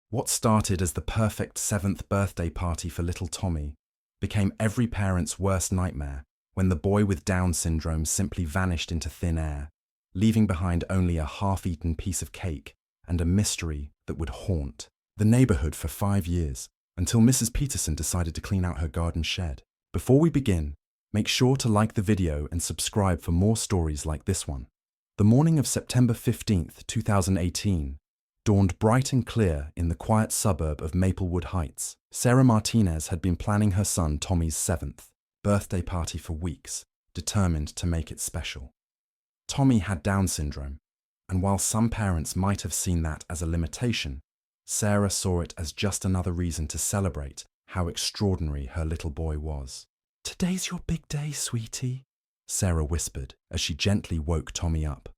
What started as the perfect 7th birthday party for little Tommy became every parent's worst nightmare when the boy with Down syndrome simply vanished into thin air, leaving behind only a half-eaten piece of cake and a mystery that would haunt the neighborhood for 5 years, until Mrs. Peterson decided to clean out her garden shed. Before we begin, make sure to like the video and subscribe for more stories like this one. The morning of September 15th, 2018, dawned bright and clear in the quiet suburb of Maplewood Heights. Sarah Martinez had been planning her son Tommy's 7th birthday party for weeks, determined to make it special. Tommy had Down syndrome, and while some parents might have seen that as a limitation, Sarah saw it as just another reason to celebrate how extraordinary her little boy was. "Today's your big day, sweetie," Sarah whispered as she gently woke Tommy up.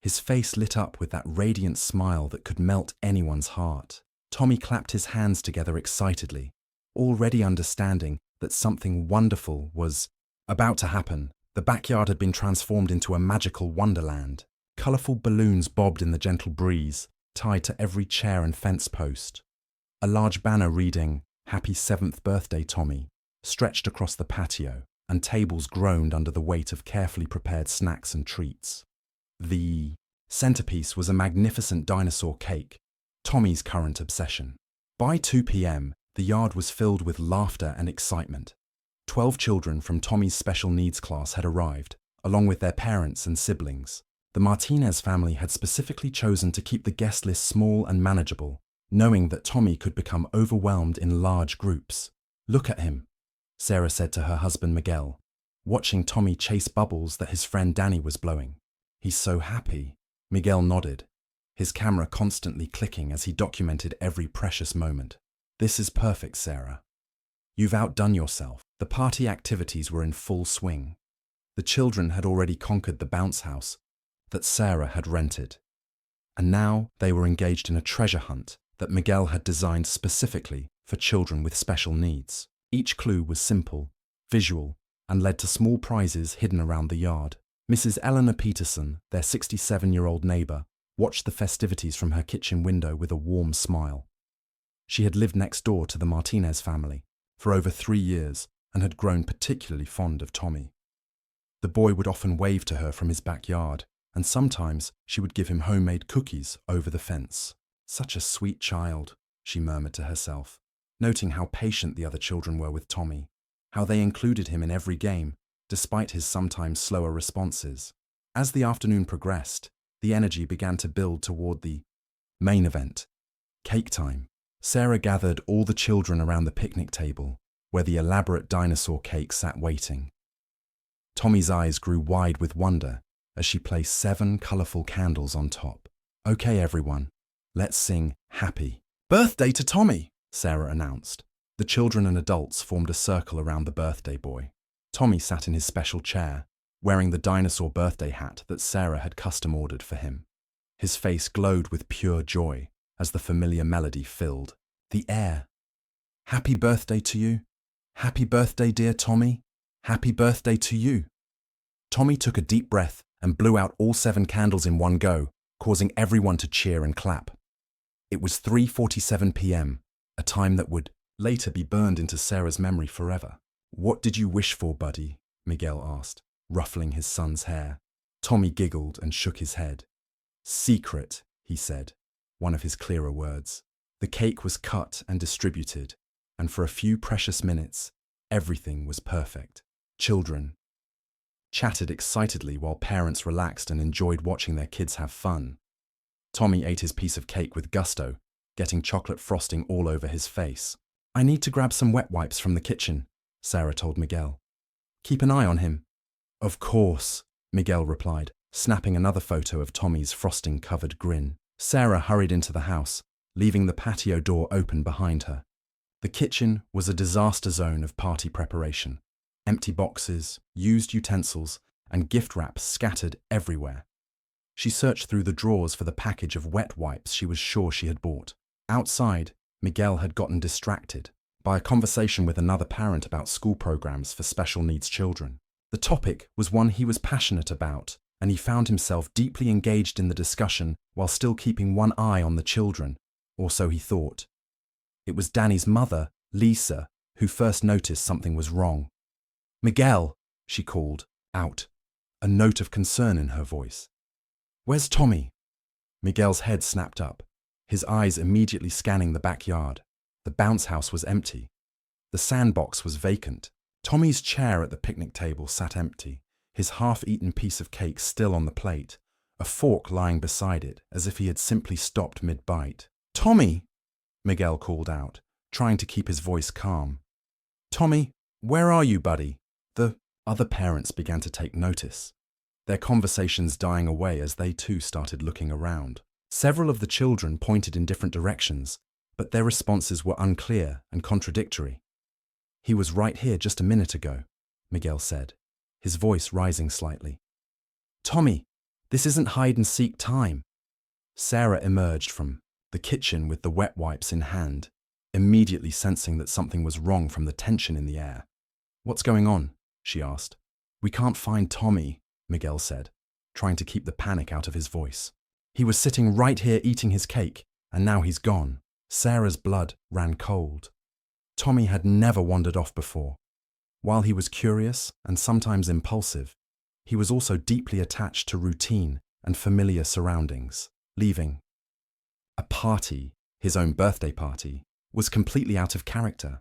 His face lit up with that radiant smile that could melt anyone's heart. Tommy clapped his hands together excitedly, already understanding that something wonderful was about to happen. The backyard had been transformed into a magical wonderland. Colourful balloons bobbed in the gentle breeze, tied to every chair and fence post. A large banner reading, "Happy 7th birthday, Tommy," stretched across the patio, and tables groaned under the weight of carefully prepared snacks and treats. The centerpiece was a magnificent dinosaur cake, Tommy's current obsession. By 2 p.m., the yard was filled with laughter and excitement. 12 children from Tommy's special needs class had arrived, along with their parents and siblings. The Martinez family had specifically chosen to keep the guest list small and manageable, knowing that Tommy could become overwhelmed in large groups. "Look at him," Sarah said to her husband Miguel, watching Tommy chase bubbles that his friend Danny was blowing. "He's so happy." Miguel nodded, his camera constantly clicking as he documented every precious moment. "This is perfect, Sarah. You've outdone yourself." The party activities were in full swing. The children had already conquered the bounce house that Sarah had rented, and now they were engaged in a treasure hunt that Miguel had designed specifically for children with special needs. Each clue was simple, visual, and led to small prizes hidden around the yard. Mrs. Eleanor Peterson, their 67-year-old neighbor, watched the festivities from her kitchen window with a warm smile. She had lived next door to the Martinez family for over 3 years and had grown particularly fond of Tommy. The boy would often wave to her from his backyard, and sometimes she would give him homemade cookies over the fence. "Such a sweet child," she murmured to herself, noting how patient the other children were with Tommy, how they included him in every game, despite his sometimes slower responses. As the afternoon progressed, the energy began to build toward the main event, cake time. Sarah gathered all the children around the picnic table, where the elaborate dinosaur cake sat waiting. Tommy's eyes grew wide with wonder as she placed 7 colourful candles on top. "Okay, everyone, let's sing Happy Birthday to Tommy," Sarah announced. The children and adults formed a circle around the birthday boy. Tommy sat in his special chair, wearing the dinosaur birthday hat that Sarah had custom ordered for him. His face glowed with pure joy as the familiar melody filled the air. "Happy birthday to you. Happy birthday, dear Tommy. Happy birthday to you." Tommy took a deep breath and blew out all 7 candles in one go, causing everyone to cheer and clap. It was 3:47 p.m., a time that would later be burned into Sarah's memory forever. "What did you wish for, buddy?" Miguel asked, ruffling his son's hair. Tommy giggled and shook his head. "Secret," he said, one of his clearer words. The cake was cut and distributed, and for a few precious minutes, everything was perfect. Children chatted excitedly while parents relaxed and enjoyed watching their kids have fun. Tommy ate his piece of cake with gusto, getting chocolate frosting all over his face. "I need to grab some wet wipes from the kitchen," Sarah told Miguel. "Keep an eye on him." "Of course," Miguel replied, snapping another photo of Tommy's frosting-covered grin. Sarah hurried into the house, leaving the patio door open behind her. The kitchen was a disaster zone of party preparation. Empty boxes, used utensils, and gift wraps scattered everywhere. She searched through the drawers for the package of wet wipes she was sure she had bought. Outside, Miguel had gotten distracted by a conversation with another parent about school programs for special needs children. The topic was one he was passionate about, and he found himself deeply engaged in the discussion while still keeping one eye on the children, or so he thought. It was Danny's mother, Lisa, who first noticed something was wrong. "Miguel," she called out, a note of concern in her voice. "Where's Tommy?" Miguel's head snapped up, his eyes immediately scanning the backyard. The bounce house was empty. The sandbox was vacant. Tommy's chair at the picnic table sat empty, his half-eaten piece of cake still on the plate, a fork lying beside it as if he had simply stopped mid-bite. "Tommy!" Miguel called out, trying to keep his voice calm. "Tommy, where are you, buddy?" The other parents began to take notice, their conversations dying away as they too started looking around. Several of the children pointed in different directions, but their responses were unclear and contradictory. "He was right here just a minute ago," Miguel said, his voice rising slightly. "Tommy, this isn't hide-and-seek time." Sarah emerged from the kitchen with the wet wipes in hand, immediately sensing that something was wrong from the tension in the air. "What's going on?" she asked. "We can't find Tommy," Miguel said, trying to keep the panic out of his voice. "He was sitting right here eating his cake, and now he's gone." Sarah's blood ran cold. Tommy had never wandered off before. While he was curious and sometimes impulsive, he was also deeply attached to routine and familiar surroundings. Leaving a party, his own birthday party, was completely out of character.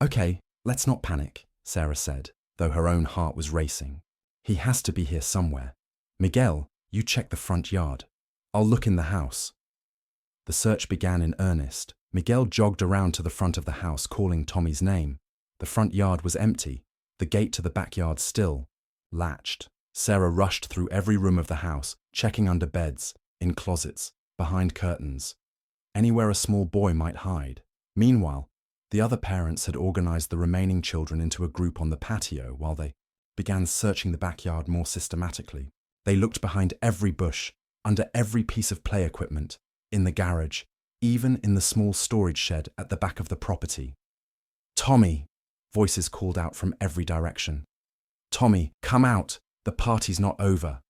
"Okay, let's not panic," Sarah said, though her own heart was racing. "He has to be here somewhere. Miguel, you check the front yard. I'll look in the house." The search began in earnest. Miguel jogged around to the front of the house, calling Tommy's name. The front yard was empty, the gate to the backyard still, latched. Sarah rushed through every room of the house, checking under beds, in closets, behind curtains, anywhere a small boy might hide. Meanwhile, the other parents had organized the remaining children into a group on the patio while they began searching the backyard more systematically. They looked behind every bush, under every piece of play equipment, in the garage, even in the small storage shed at the back of the property. "Tommy!" Voices called out from every direction. "Tommy, come out! The party's not over."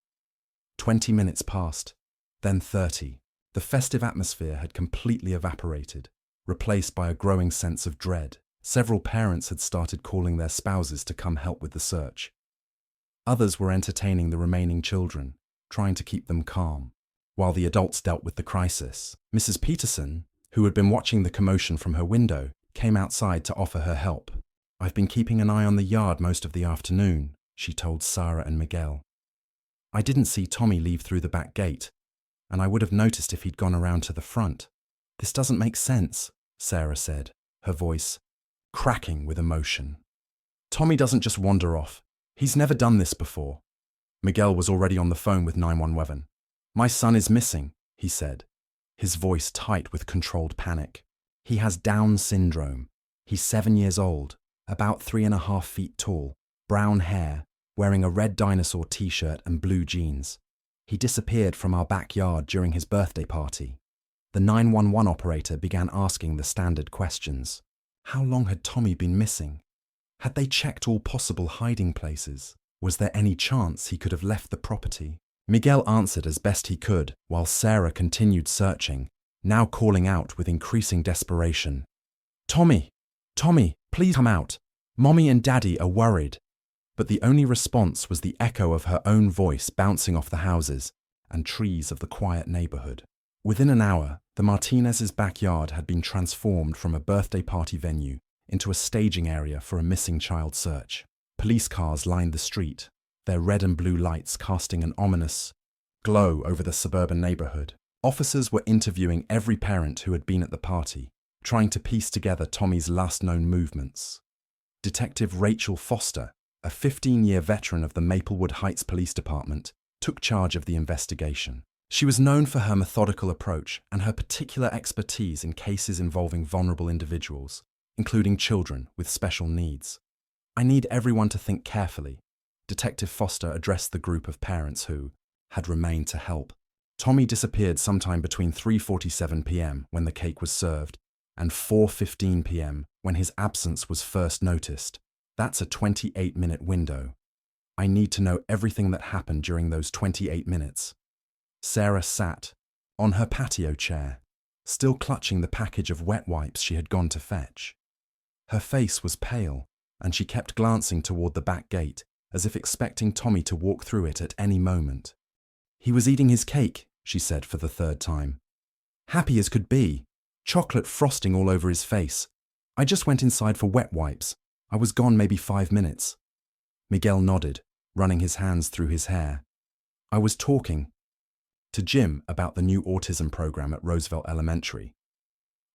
20 minutes passed, then 30. The festive atmosphere had completely evaporated, replaced by a growing sense of dread. Several parents had started calling their spouses to come help with the search. Others were entertaining the remaining children, trying to keep them calm, while the adults dealt with the crisis. Mrs. Peterson, who had been watching the commotion from her window, came outside to offer her help. "I've been keeping an eye on the yard most of the afternoon," she told Sarah and Miguel. "I didn't see Tommy leave through the back gate, and I would have noticed if he'd gone around to the front." "This doesn't make sense," Sarah said, her voice cracking with emotion. "Tommy doesn't just wander off. He's never done this before." Miguel was already on the phone with 911. "My son is missing," he said, his voice tight with controlled panic. "He has Down syndrome. He's 7 years old, about 3.5 feet tall, brown hair, wearing a red dinosaur t-shirt and blue jeans. He disappeared from our backyard during his birthday party." The 911 operator began asking the standard questions. How long had Tommy been missing? Had they checked all possible hiding places? Was there any chance he could have left the property? Miguel answered as best he could, while Sarah continued searching, now calling out with increasing desperation. "Tommy! Tommy, please come out. Mommy and Daddy are worried." But the only response was the echo of her own voice bouncing off the houses and trees of the quiet neighborhood. Within an hour, the Martinez's backyard had been transformed from a birthday party venue into a staging area for a missing child search. Police cars lined the street, their red and blue lights casting an ominous glow over the suburban neighborhood. Officers were interviewing every parent who had been at the party, trying to piece together Tommy's last known movements. Detective Rachel Foster, a 15-year veteran of the Maplewood Heights Police Department, took charge of the investigation. She was known for her methodical approach and her particular expertise in cases involving vulnerable individuals, including children with special needs. "I need everyone to think carefully," Detective Foster addressed the group of parents who had remained to help. Tommy disappeared sometime between 3:47 p.m. when the cake was served and 4:15 p.m. when his absence was first noticed. That's a 28-minute window. I need to know everything that happened during those 28 minutes. Sarah sat on her patio chair, still clutching the package of wet wipes she had gone to fetch. Her face was pale, and she kept glancing toward the back gate, as if expecting Tommy to walk through it at any moment. "He was eating his cake," she said for the third time. "Happy as could be, chocolate frosting all over his face. I just went inside for wet wipes. I was gone maybe 5 minutes." Miguel nodded, running his hands through his hair. "I was talking to Jim about the new autism program at Roosevelt Elementary.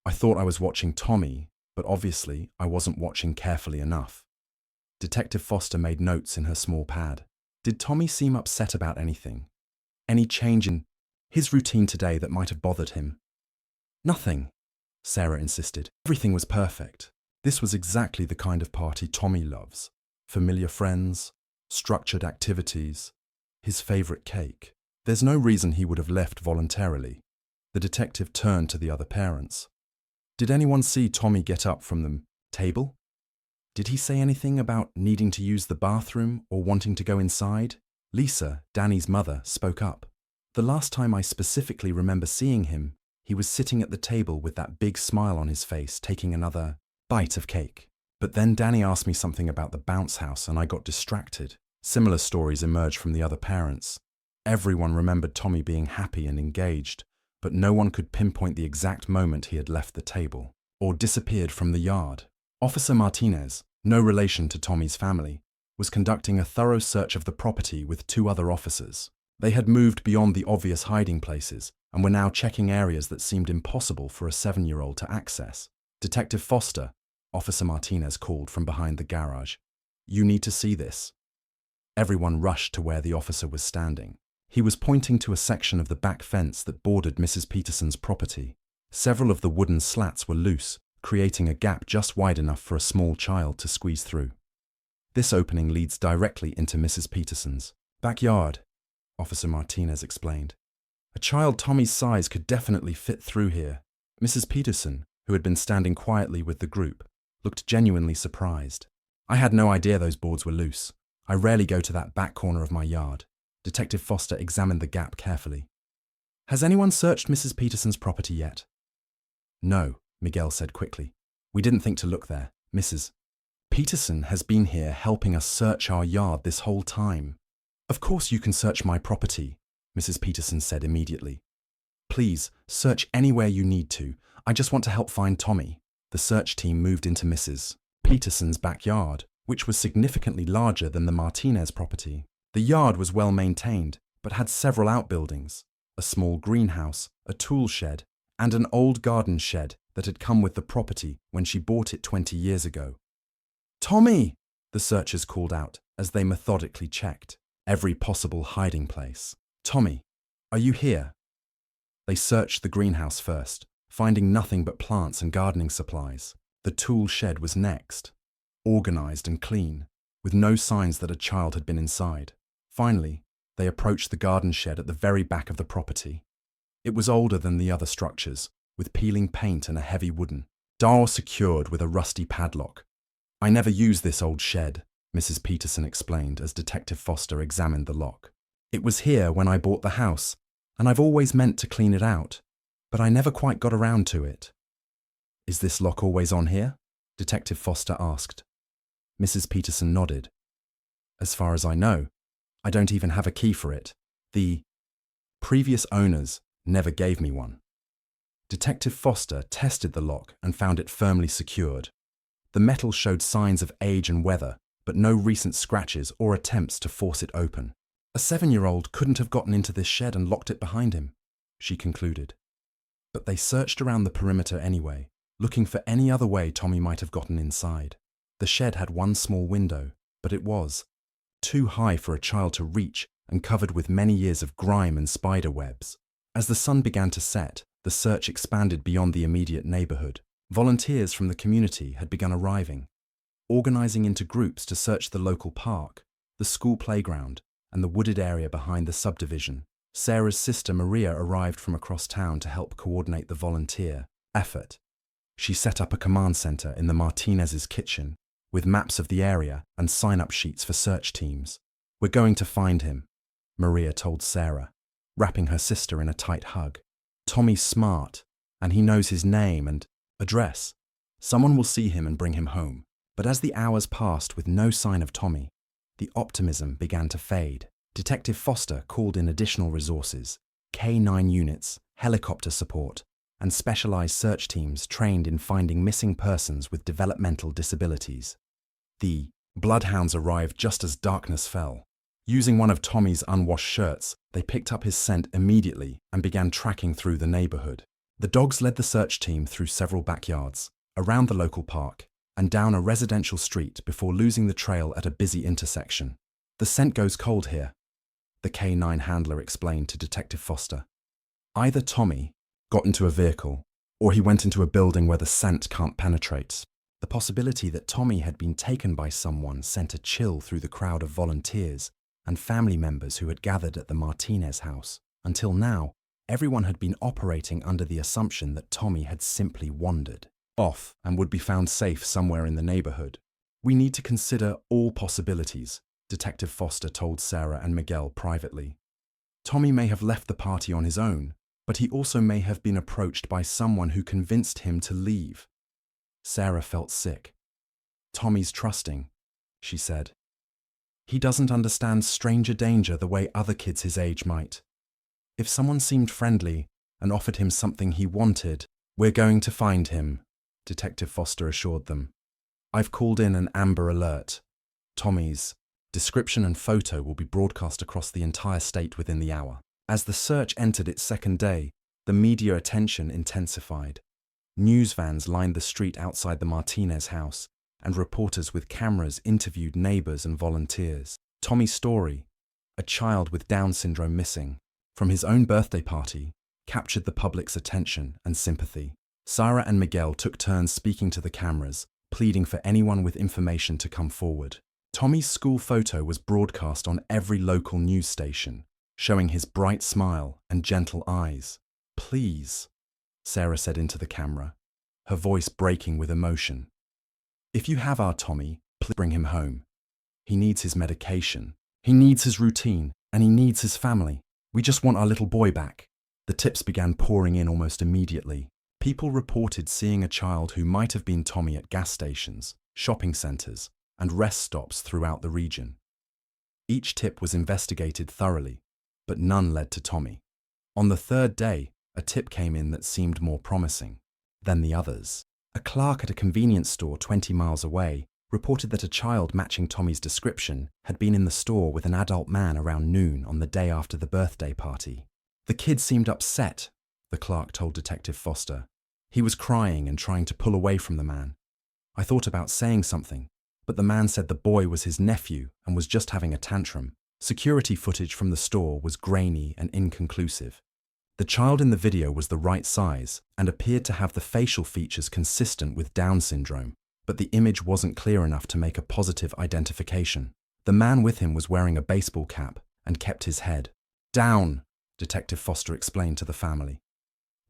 I thought I was watching Tommy, but obviously I wasn't watching carefully enough." Detective Foster made notes in her small pad. Did Tommy seem upset about anything? Any change in his routine today that might have bothered him? "Nothing," Sarah insisted. "Everything was perfect. This was exactly the kind of party Tommy loves. Familiar friends, structured activities, his favorite cake. There's no reason he would have left voluntarily." The detective turned to the other parents. "Did anyone see Tommy get up from the table? Did he say anything about needing to use the bathroom or wanting to go inside?" Lisa, Danny's mother, spoke up. "The last time I specifically remember seeing him, he was sitting at the table with that big smile on his face, taking another bite of cake. But then Danny asked me something about the bounce house and I got distracted." Similar stories emerged from the other parents. Everyone remembered Tommy being happy and engaged, but no one could pinpoint the exact moment he had left the table or disappeared from the yard. Officer Martinez, no relation to Tommy's family, was conducting a thorough search of the property with 2 other officers. They had moved beyond the obvious hiding places and were now checking areas that seemed impossible for a 7-year-old to access. "Detective Foster," Officer Martinez called from behind the garage. "You need to see this." Everyone rushed to where the officer was standing. He was pointing to a section of the back fence that bordered Mrs. Peterson's property. Several of the wooden slats were loose, creating a gap just wide enough for a small child to squeeze through. "This opening leads directly into Mrs. Peterson's backyard," Officer Martinez explained. "A child Tommy's size could definitely fit through here." Mrs. Peterson, who had been standing quietly with the group, looked genuinely surprised. "I had no idea those boards were loose. I rarely go to that back corner of my yard." Detective Foster examined the gap carefully. "Has anyone searched Mrs. Peterson's property yet?" "No," Miguel said quickly. "We didn't think to look there. Mrs. Peterson has been here helping us search our yard this whole time." "Of course you can search my property," Mrs. Peterson said immediately. "Please, search anywhere you need to. I just want to help find Tommy." The search team moved into Mrs. Peterson's backyard, which was significantly larger than the Martinez property. The yard was well maintained, but had several outbuildings, a small greenhouse, a tool shed, and an old garden shed that had come with the property when she bought it 20 years ago. "Tommy!" the searchers called out as they methodically checked every possible hiding place. "Tommy, are you here?" They searched the greenhouse first, finding nothing but plants and gardening supplies. The tool shed was next, organized and clean, with no signs that a child had been inside. Finally, they approached the garden shed at the very back of the property. It was older than the other structures, with peeling paint and a heavy wooden door secured with a rusty padlock. "I never used this old shed," Mrs. Peterson explained as Detective Foster examined the lock. "It was here when I bought the house, and I've always meant to clean it out, but I never quite got around to it." "Is this lock always on here?" Detective Foster asked. Mrs. Peterson nodded. "As far as I know, I don't even have a key for it. The previous owners never gave me one." Detective Foster tested the lock and found it firmly secured. The metal showed signs of age and weather, but no recent scratches or attempts to force it open. "A 7-year-old couldn't have gotten into this shed and locked it behind him," she concluded. But they searched around the perimeter anyway, looking for any other way Tommy might have gotten inside. The shed had one small window, but it was too high for a child to reach and covered with many years of grime and spider webs. As the sun began to set, the search expanded beyond the immediate neighborhood. Volunteers from the community had begun arriving, organizing into groups to search the local park, the school playground, and the wooded area behind the subdivision. Sarah's sister Maria arrived from across town to help coordinate the volunteer effort. She set up a command center in the Martinez's kitchen, with maps of the area and sign-up sheets for search teams. "We're going to find him," Maria told Sarah, wrapping her sister in a tight hug. "Tommy's smart, and he knows his name and address. Someone will see him and bring him home. But as the hours passed with no sign of Tommy, the optimism began to fade. Detective Foster called in additional resources, K9 units, helicopter support, and specialized search teams trained in finding missing persons with developmental disabilities. The bloodhounds arrived just as darkness fell. Using one of Tommy's unwashed shirts, they picked up his scent immediately and began tracking through the neighborhood. The dogs led the search team through several backyards, around the local park, and down a residential street before losing the trail at a busy intersection. "The scent goes cold here," the K9 handler explained to Detective Foster. "Either Tommy got into a vehicle, or he went into a building where the scent can't penetrate." The possibility that Tommy had been taken by someone sent a chill through the crowd of volunteers and family members who had gathered at the Martinez house. Until now, everyone had been operating under the assumption that Tommy had simply wandered off and would be found safe somewhere in the neighborhood. "We need to consider all possibilities," Detective Foster told Sarah and Miguel privately. "Tommy may have left the party on his own, but he also may have been approached by someone who convinced him to leave." Sarah felt sick. "Tommy's trusting," she said. "He doesn't understand stranger danger the way other kids his age might. If someone seemed friendly and offered him something he wanted, we're going to find him," Detective Foster assured them. "I've called in an Amber Alert. Tommy's description and photo will be broadcast across the entire state within the hour." As the search entered its second day, the media attention intensified. News vans lined the street outside the Martinez house, and reporters with cameras interviewed neighbors and volunteers. Tommy's story, a child with Down syndrome missing from his own birthday party, captured the public's attention and sympathy. Sarah and Miguel took turns speaking to the cameras, pleading for anyone with information to come forward. Tommy's school photo was broadcast on every local news station, showing his bright smile and gentle eyes. "Please," Sarah said into the camera, her voice breaking with emotion. "If you have our Tommy, please bring him home. He needs his medication, he needs his routine, and he needs his family. We just want our little boy back." The tips began pouring in almost immediately. People reported seeing a child who might have been Tommy at gas stations, shopping centers, and rest stops throughout the region. Each tip was investigated thoroughly, but none led to Tommy. On the third day, a tip came in that seemed more promising than the others. A clerk at a convenience store 20 miles away reported that a child matching Tommy's description had been in the store with an adult man around noon on the day after the birthday party. "The kid seemed upset," the clerk told Detective Foster. "He was crying and trying to pull away from the man. I thought about saying something, but the man said the boy was his nephew and was just having a tantrum." Security footage from the store was grainy and inconclusive. The child in the video was the right size and appeared to have the facial features consistent with Down syndrome, but the image wasn't clear enough to make a positive identification. The man with him was wearing a baseball cap and kept his head down, Detective Foster explained to the family.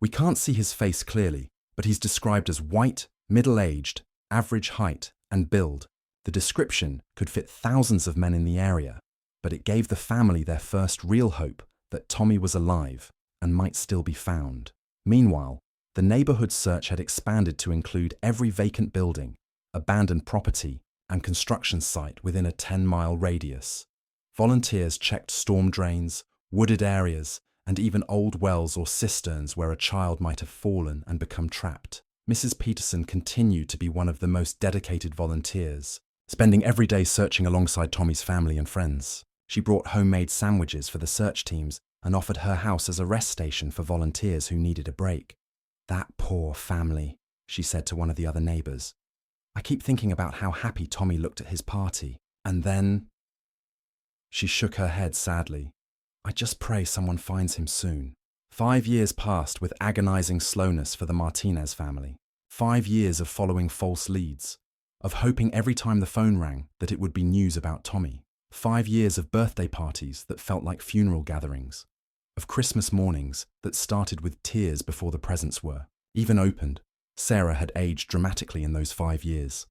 "We can't see his face clearly, but he's described as white, middle-aged, average height and build. The description could fit thousands of men in the area, but it gave the family their first real hope that Tommy was alive and might still be found." Meanwhile, the neighborhood search had expanded to include every vacant building, abandoned property, and construction site within a 10-mile radius. Volunteers checked storm drains, wooded areas, and even old wells or cisterns where a child might have fallen and become trapped. Mrs. Peterson continued to be one of the most dedicated volunteers, spending every day searching alongside Tommy's family and friends. She brought homemade sandwiches for the search teams and offered her house as a rest station for volunteers who needed a break. "That poor family," she said to one of the other neighbors. "I keep thinking about how happy Tommy looked at his party. And then..." She shook her head sadly. "I just pray someone finds him soon." 5 years passed with agonizing slowness for the Martinez family. 5 years of following false leads, of hoping every time the phone rang that it would be news about Tommy. 5 years of birthday parties that felt like funeral gatherings, of Christmas mornings that started with tears before the presents were even opened. Sarah had aged dramatically in those 5 years.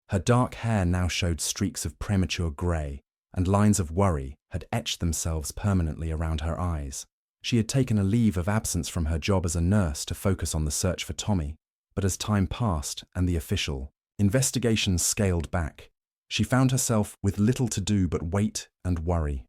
Her dark hair now showed streaks of premature grey, and lines of worry had etched themselves permanently around her eyes. She had taken a leave of absence from her job as a nurse to focus on the search for Tommy, but as time passed and the official investigations scaled back, she found herself with little to do but wait and worry.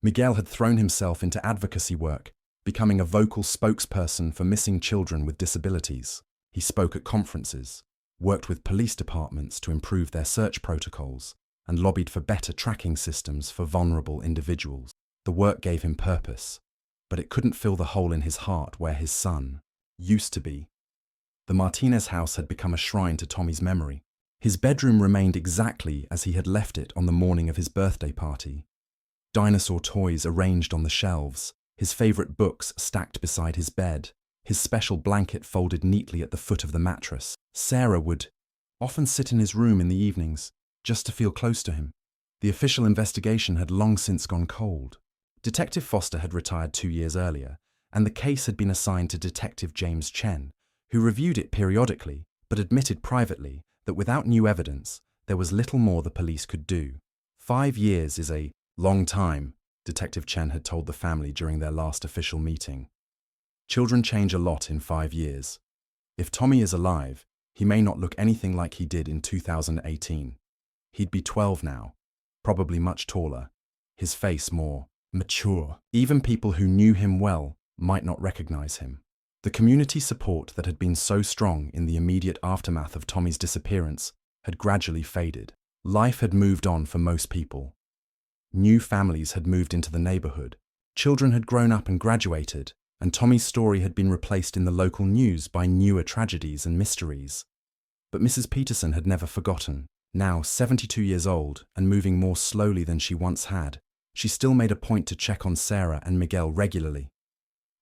Miguel had thrown himself into advocacy work, becoming a vocal spokesperson for missing children with disabilities. He spoke at conferences, worked with police departments to improve their search protocols, and lobbied for better tracking systems for vulnerable individuals. The work gave him purpose, but it couldn't fill the hole in his heart where his son used to be. The Martinez house had become a shrine to Tommy's memory. His bedroom remained exactly as he had left it on the morning of his birthday party. Dinosaur toys arranged on the shelves, his favorite books stacked beside his bed, his special blanket folded neatly at the foot of the mattress. Sarah would often sit in his room in the evenings, just to feel close to him. The official investigation had long since gone cold. Detective Foster had retired 2 years earlier, and the case had been assigned to Detective James Chen, who reviewed it periodically, but admitted privately that without new evidence, there was little more the police could do. 5 years is a long time, Detective Chen had told the family during their last official meeting. Children change a lot in 5 years. If Tommy is alive, he may not look anything like he did in 2018. He'd be 12 now, probably much taller, his face more mature. Even people who knew him well might not recognize him. The community support that had been so strong in the immediate aftermath of Tommy's disappearance had gradually faded. Life had moved on for most people. New families had moved into the neighborhood. Children had grown up and graduated, and Tommy's story had been replaced in the local news by newer tragedies and mysteries. But Mrs. Peterson had never forgotten. Now 72 years old and moving more slowly than she once had, she still made a point to check on Sarah and Miguel regularly.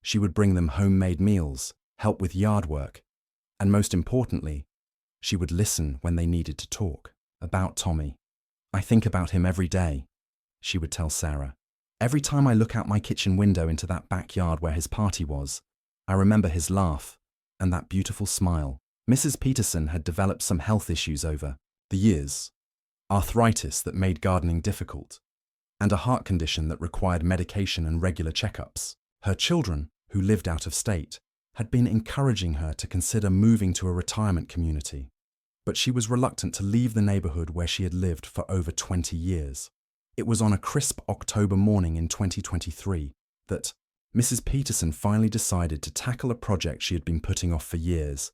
She would bring them homemade meals, help with yard work, and most importantly, she would listen when they needed to talk about Tommy. "I think about him every day," she would tell Sarah. "Every time I look out my kitchen window into that backyard where his party was, I remember his laugh and that beautiful smile." Mrs. Peterson had developed some health issues over the years: arthritis that made gardening difficult, and a heart condition that required medication and regular checkups. Her children, who lived out of state, had been encouraging her to consider moving to a retirement community, but she was reluctant to leave the neighborhood where she had lived for over 20 years. It was on a crisp October morning in 2023 that Mrs. Peterson finally decided to tackle a project she had been putting off for years,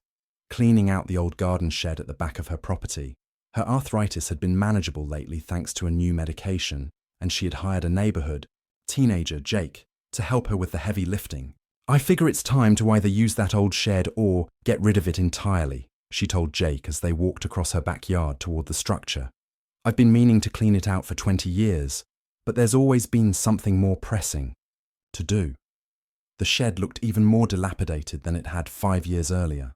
cleaning out the old garden shed at the back of her property. Her arthritis had been manageable lately thanks to a new medication, and she had hired a neighborhood teenager, Jake, to help her with the heavy lifting. "I figure it's time to either use that old shed or get rid of it entirely," she told Jake as they walked across her backyard toward the structure. "I've been meaning to clean it out for 20 years, but there's always been something more pressing to do." The shed looked even more dilapidated than it had 5 years earlier.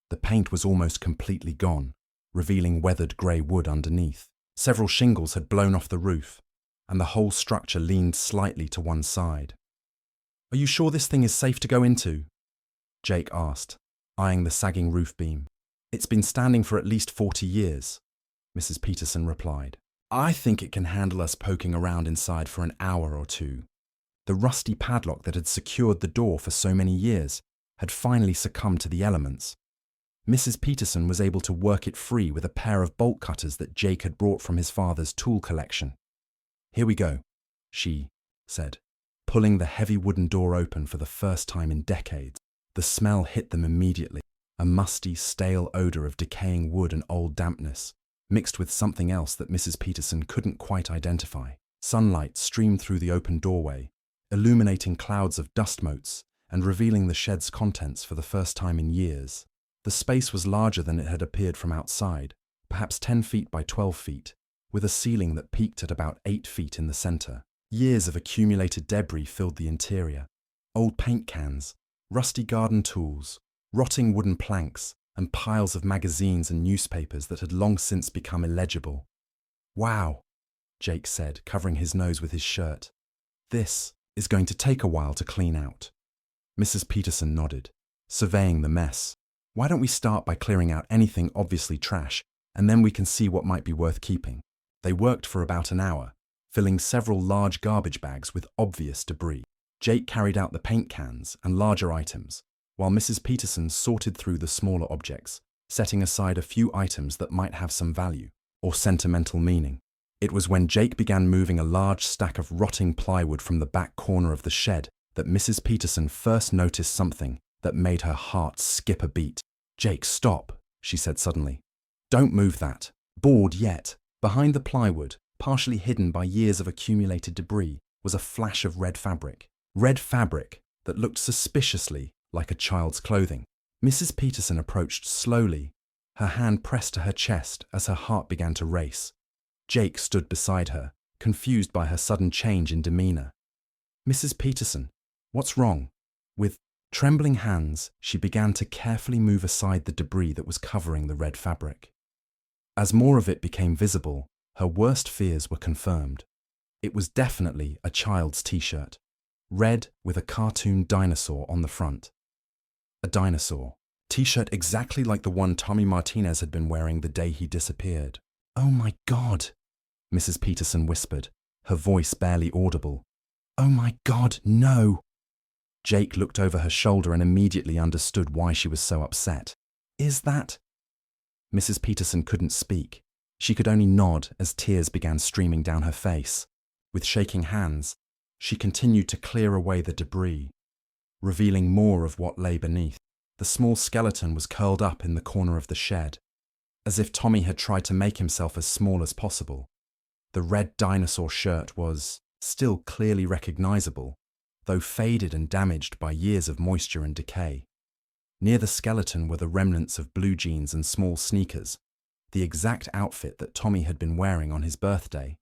The paint was almost completely gone, revealing weathered grey wood underneath. Several shingles had blown off the roof, and the whole structure leaned slightly to one side. "Are you sure this thing is safe to go into?" Jake asked, eyeing the sagging roof beam. "It's been standing for at least 40 years, Mrs. Peterson replied. "I think it can handle us poking around inside for an hour or two." The rusty padlock that had secured the door for so many years had finally succumbed to the elements. Mrs. Peterson was able to work it free with a pair of bolt cutters that Jake had brought from his father's tool collection. "Here we go," she said, pulling the heavy wooden door open for the first time in decades. The smell hit them immediately, a musty, stale odor of decaying wood and old dampness, mixed with something else that Mrs. Peterson couldn't quite identify. Sunlight streamed through the open doorway, illuminating clouds of dust motes and revealing the shed's contents for the first time in years. The space was larger than it had appeared from outside, perhaps 10 feet by 12 feet, with a ceiling that peaked at about 8 feet in the center. Years of accumulated debris filled the interior. Old paint cans, rusty garden tools, rotting wooden planks, and piles of magazines and newspapers that had long since become illegible. "Wow," Jake said, covering his nose with his shirt. "This is going to take a while to clean out." Mrs. Peterson nodded, surveying the mess. "Why don't we start by clearing out anything obviously trash, and then we can see what might be worth keeping." They worked for about an hour, filling several large garbage bags with obvious debris. Jake carried out the paint cans and larger items, while Mrs. Peterson sorted through the smaller objects, setting aside a few items that might have some value or sentimental meaning. It was when Jake began moving a large stack of rotting plywood from the back corner of the shed that Mrs. Peterson first noticed something that made her heart skip a beat. "Jake, stop," she said suddenly. "Don't move that. Board yet." Behind the plywood, partially hidden by years of accumulated debris, was a flash of red fabric. Red fabric that looked suspiciously like a child's clothing. Mrs. Peterson approached slowly, her hand pressed to her chest as her heart began to race. Jake stood beside her, confused by her sudden change in demeanor. "Mrs. Peterson, what's wrong?" With trembling hands, she began to carefully move aside the debris that was covering the red fabric. As more of it became visible, her worst fears were confirmed. It was definitely a child's t-shirt, red with a cartoon dinosaur on the front. A dinosaur. T-shirt exactly like the one Tommy Martinez had been wearing the day he disappeared. "Oh my God," Mrs. Peterson whispered, her voice barely audible. "Oh my God, no." Jake looked over her shoulder and immediately understood why she was so upset. "Is that—" Mrs. Peterson couldn't speak. She could only nod as tears began streaming down her face. With shaking hands, she continued to clear away the debris, revealing more of what lay beneath. The small skeleton was curled up in the corner of the shed, as if Tommy had tried to make himself as small as possible. The red dinosaur shirt was still clearly recognizable, though faded and damaged by years of moisture and decay. Near the skeleton were the remnants of blue jeans and small sneakers, the exact outfit that Tommy had been wearing on his birthday,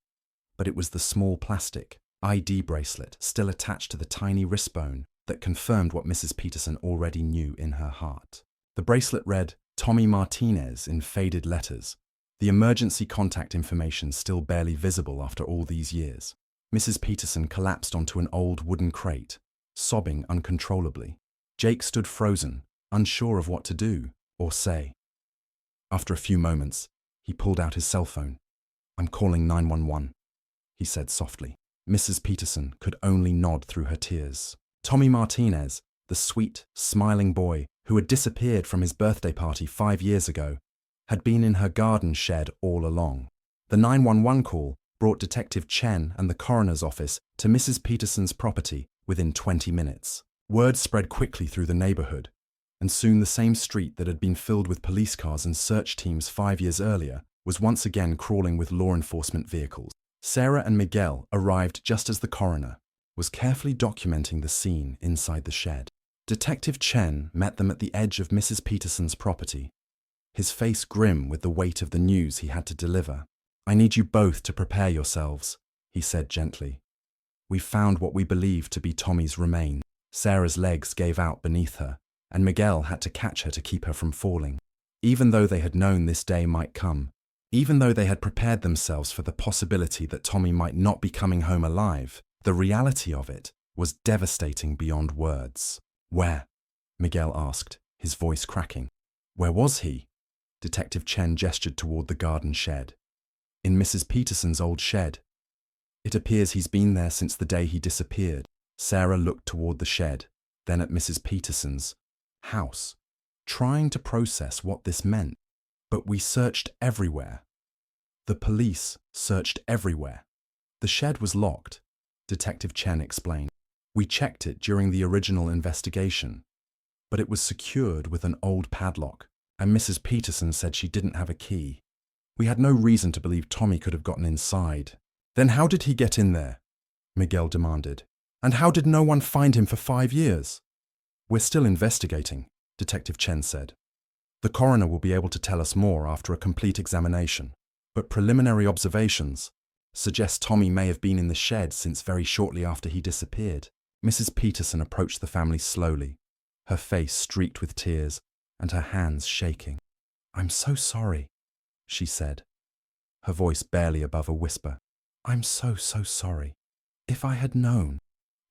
but it was the small plastic ID bracelet still attached to the tiny wrist bone that confirmed what Mrs. Peterson already knew in her heart. The bracelet read, "Tommy Martinez" in faded letters, the emergency contact information still barely visible after all these years. Mrs. Peterson collapsed onto an old wooden crate, sobbing uncontrollably. Jake stood frozen, unsure of what to do or say. After a few moments, he pulled out his cell phone. "I'm calling 911, he said softly. Mrs. Peterson could only nod through her tears. Tommy Martinez, the sweet, smiling boy who had disappeared from his birthday party 5 years ago, had been in her garden shed all along. The 911 call brought Detective Chen and the coroner's office to Mrs. Peterson's property within 20 minutes. Word spread quickly through the neighborhood, and soon the same street that had been filled with police cars and search teams 5 years earlier was once again crawling with law enforcement vehicles. Sarah and Miguel arrived just as the coroner was carefully documenting the scene inside the shed. Detective Chen met them at the edge of Mrs. Peterson's property, his face grim with the weight of the news he had to deliver. "I need you both to prepare yourselves," he said gently. "We've found what we believe to be Tommy's remains." Sarah's legs gave out beneath her, and Miguel had to catch her to keep her from falling. Even though they had known this day might come, even though they had prepared themselves for the possibility that Tommy might not be coming home alive, the reality of it was devastating beyond words. "Where?" Miguel asked, his voice cracking. "Where was he?" Detective Chen gestured toward the garden shed. "In Mrs. Peterson's old shed. It appears he's been there since the day he disappeared." Sarah looked toward the shed, then at Mrs. Peterson's house, trying to process what this meant. "But we searched everywhere. The police searched everywhere. The shed was locked," Detective Chen explained. "We checked it during the original investigation, but it was secured with an old padlock, and Mrs. Peterson said she didn't have a key. We had no reason to believe Tommy could have gotten inside." "Then how did he get in there?" Miguel demanded. "And how did no one find him for 5 years?" "We're still investigating," Detective Chen said. "The coroner will be able to tell us more after a complete examination, but preliminary observations suggest Tommy may have been in the shed since very shortly after he disappeared." Mrs. Peterson approached the family slowly, her face streaked with tears and her hands shaking. "I'm so sorry," she said, her voice barely above a whisper. "I'm so sorry. If I had known,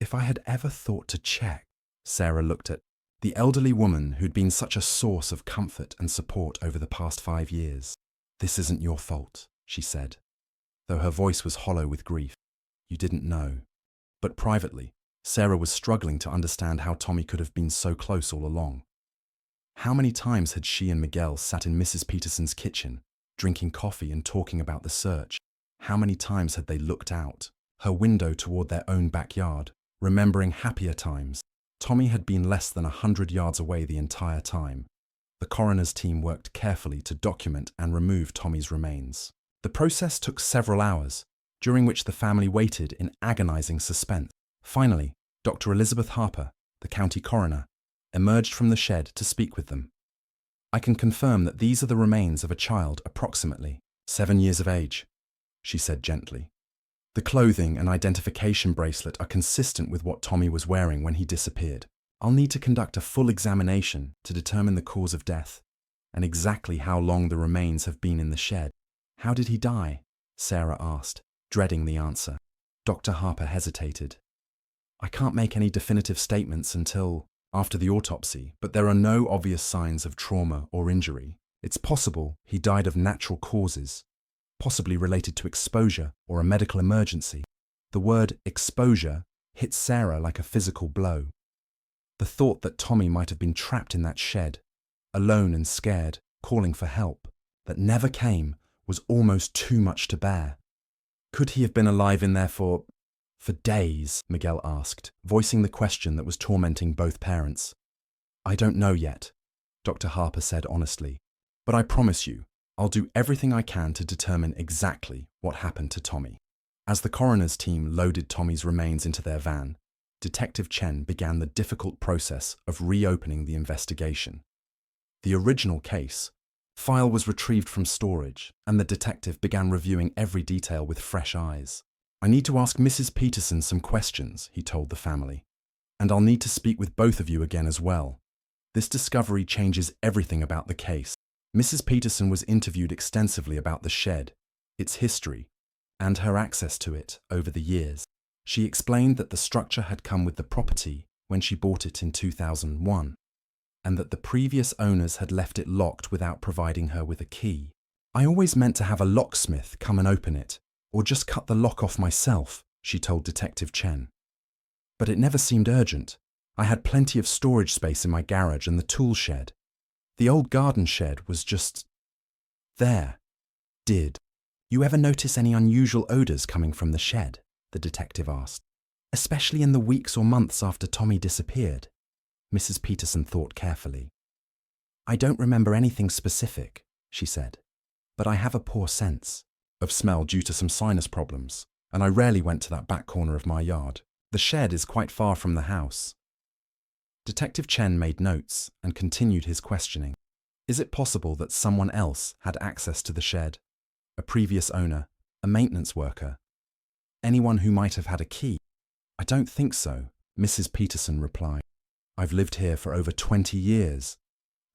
if I had ever thought to check." Sarah looked at the elderly woman who'd been such a source of comfort and support over the past 5 years. "This isn't your fault," she said, though her voice was hollow with grief. "You didn't know." But privately, Sarah was struggling to understand how Tommy could have been so close all along. How many times had she and Miguel sat in Mrs. Peterson's kitchen, drinking coffee and talking about the search? How many times had they looked out her window toward their own backyard, remembering happier times? Tommy had been less than 100 yards away the entire time. The coroner's team worked carefully to document and remove Tommy's remains. The process took several hours, during which the family waited in agonizing suspense. Finally, Dr. Elizabeth Harper, the county coroner, emerged from the shed to speak with them. "I can confirm that these are the remains of a child approximately 7 years of age," she said gently. "The clothing and identification bracelet are consistent with what Tommy was wearing when he disappeared. I'll need to conduct a full examination to determine the cause of death and exactly how long the remains have been in the shed." "How did he die?" Sarah asked, dreading the answer. Dr. Harper hesitated. "I can't make any definitive statements until after the autopsy, but there are no obvious signs of trauma or injury. It's possible he died of natural causes, possibly related to exposure or a medical emergency." The word exposure hit Sarah like a physical blow. The thought that Tommy might have been trapped in that shed, alone and scared, calling for help, that never came, was almost too much to bear. "Could he have been alive in there for days?" Miguel asked, voicing the question that was tormenting both parents. "I don't know yet," Dr. Harper said honestly, "but I promise you, I'll do everything I can to determine exactly what happened to Tommy." As the coroner's team loaded Tommy's remains into their van, Detective Chen began the difficult process of reopening the investigation. The original case file was retrieved from storage, and the detective began reviewing every detail with fresh eyes. "I need to ask Mrs. Peterson some questions," he told the family, "and I'll need to speak with both of you again as well. This discovery changes everything about the case." Mrs. Peterson was interviewed extensively about the shed, its history, and her access to it over the years. She explained that the structure had come with the property when she bought it in 2001, and that the previous owners had left it locked without providing her with a key. "I always meant to have a locksmith come and open it, or just cut the lock off myself," she told Detective Chen. "But it never seemed urgent. I had plenty of storage space in my garage and the tool shed. The old garden shed was just there." "Did you ever notice any unusual odors coming from the shed?" the detective asked. "Especially in the weeks or months after Tommy disappeared?" Mrs. Peterson thought carefully. "I don't remember anything specific," she said, "but I have a poor sense of smell due to some sinus problems, and I rarely went to that back corner of my yard. The shed is quite far from the house." Detective Chen made notes and continued his questioning. "Is it possible that someone else had access to the shed? A previous owner, a maintenance worker? Anyone who might have had a key?" "I don't think so," Mrs. Peterson replied. "I've lived here for over 20 years,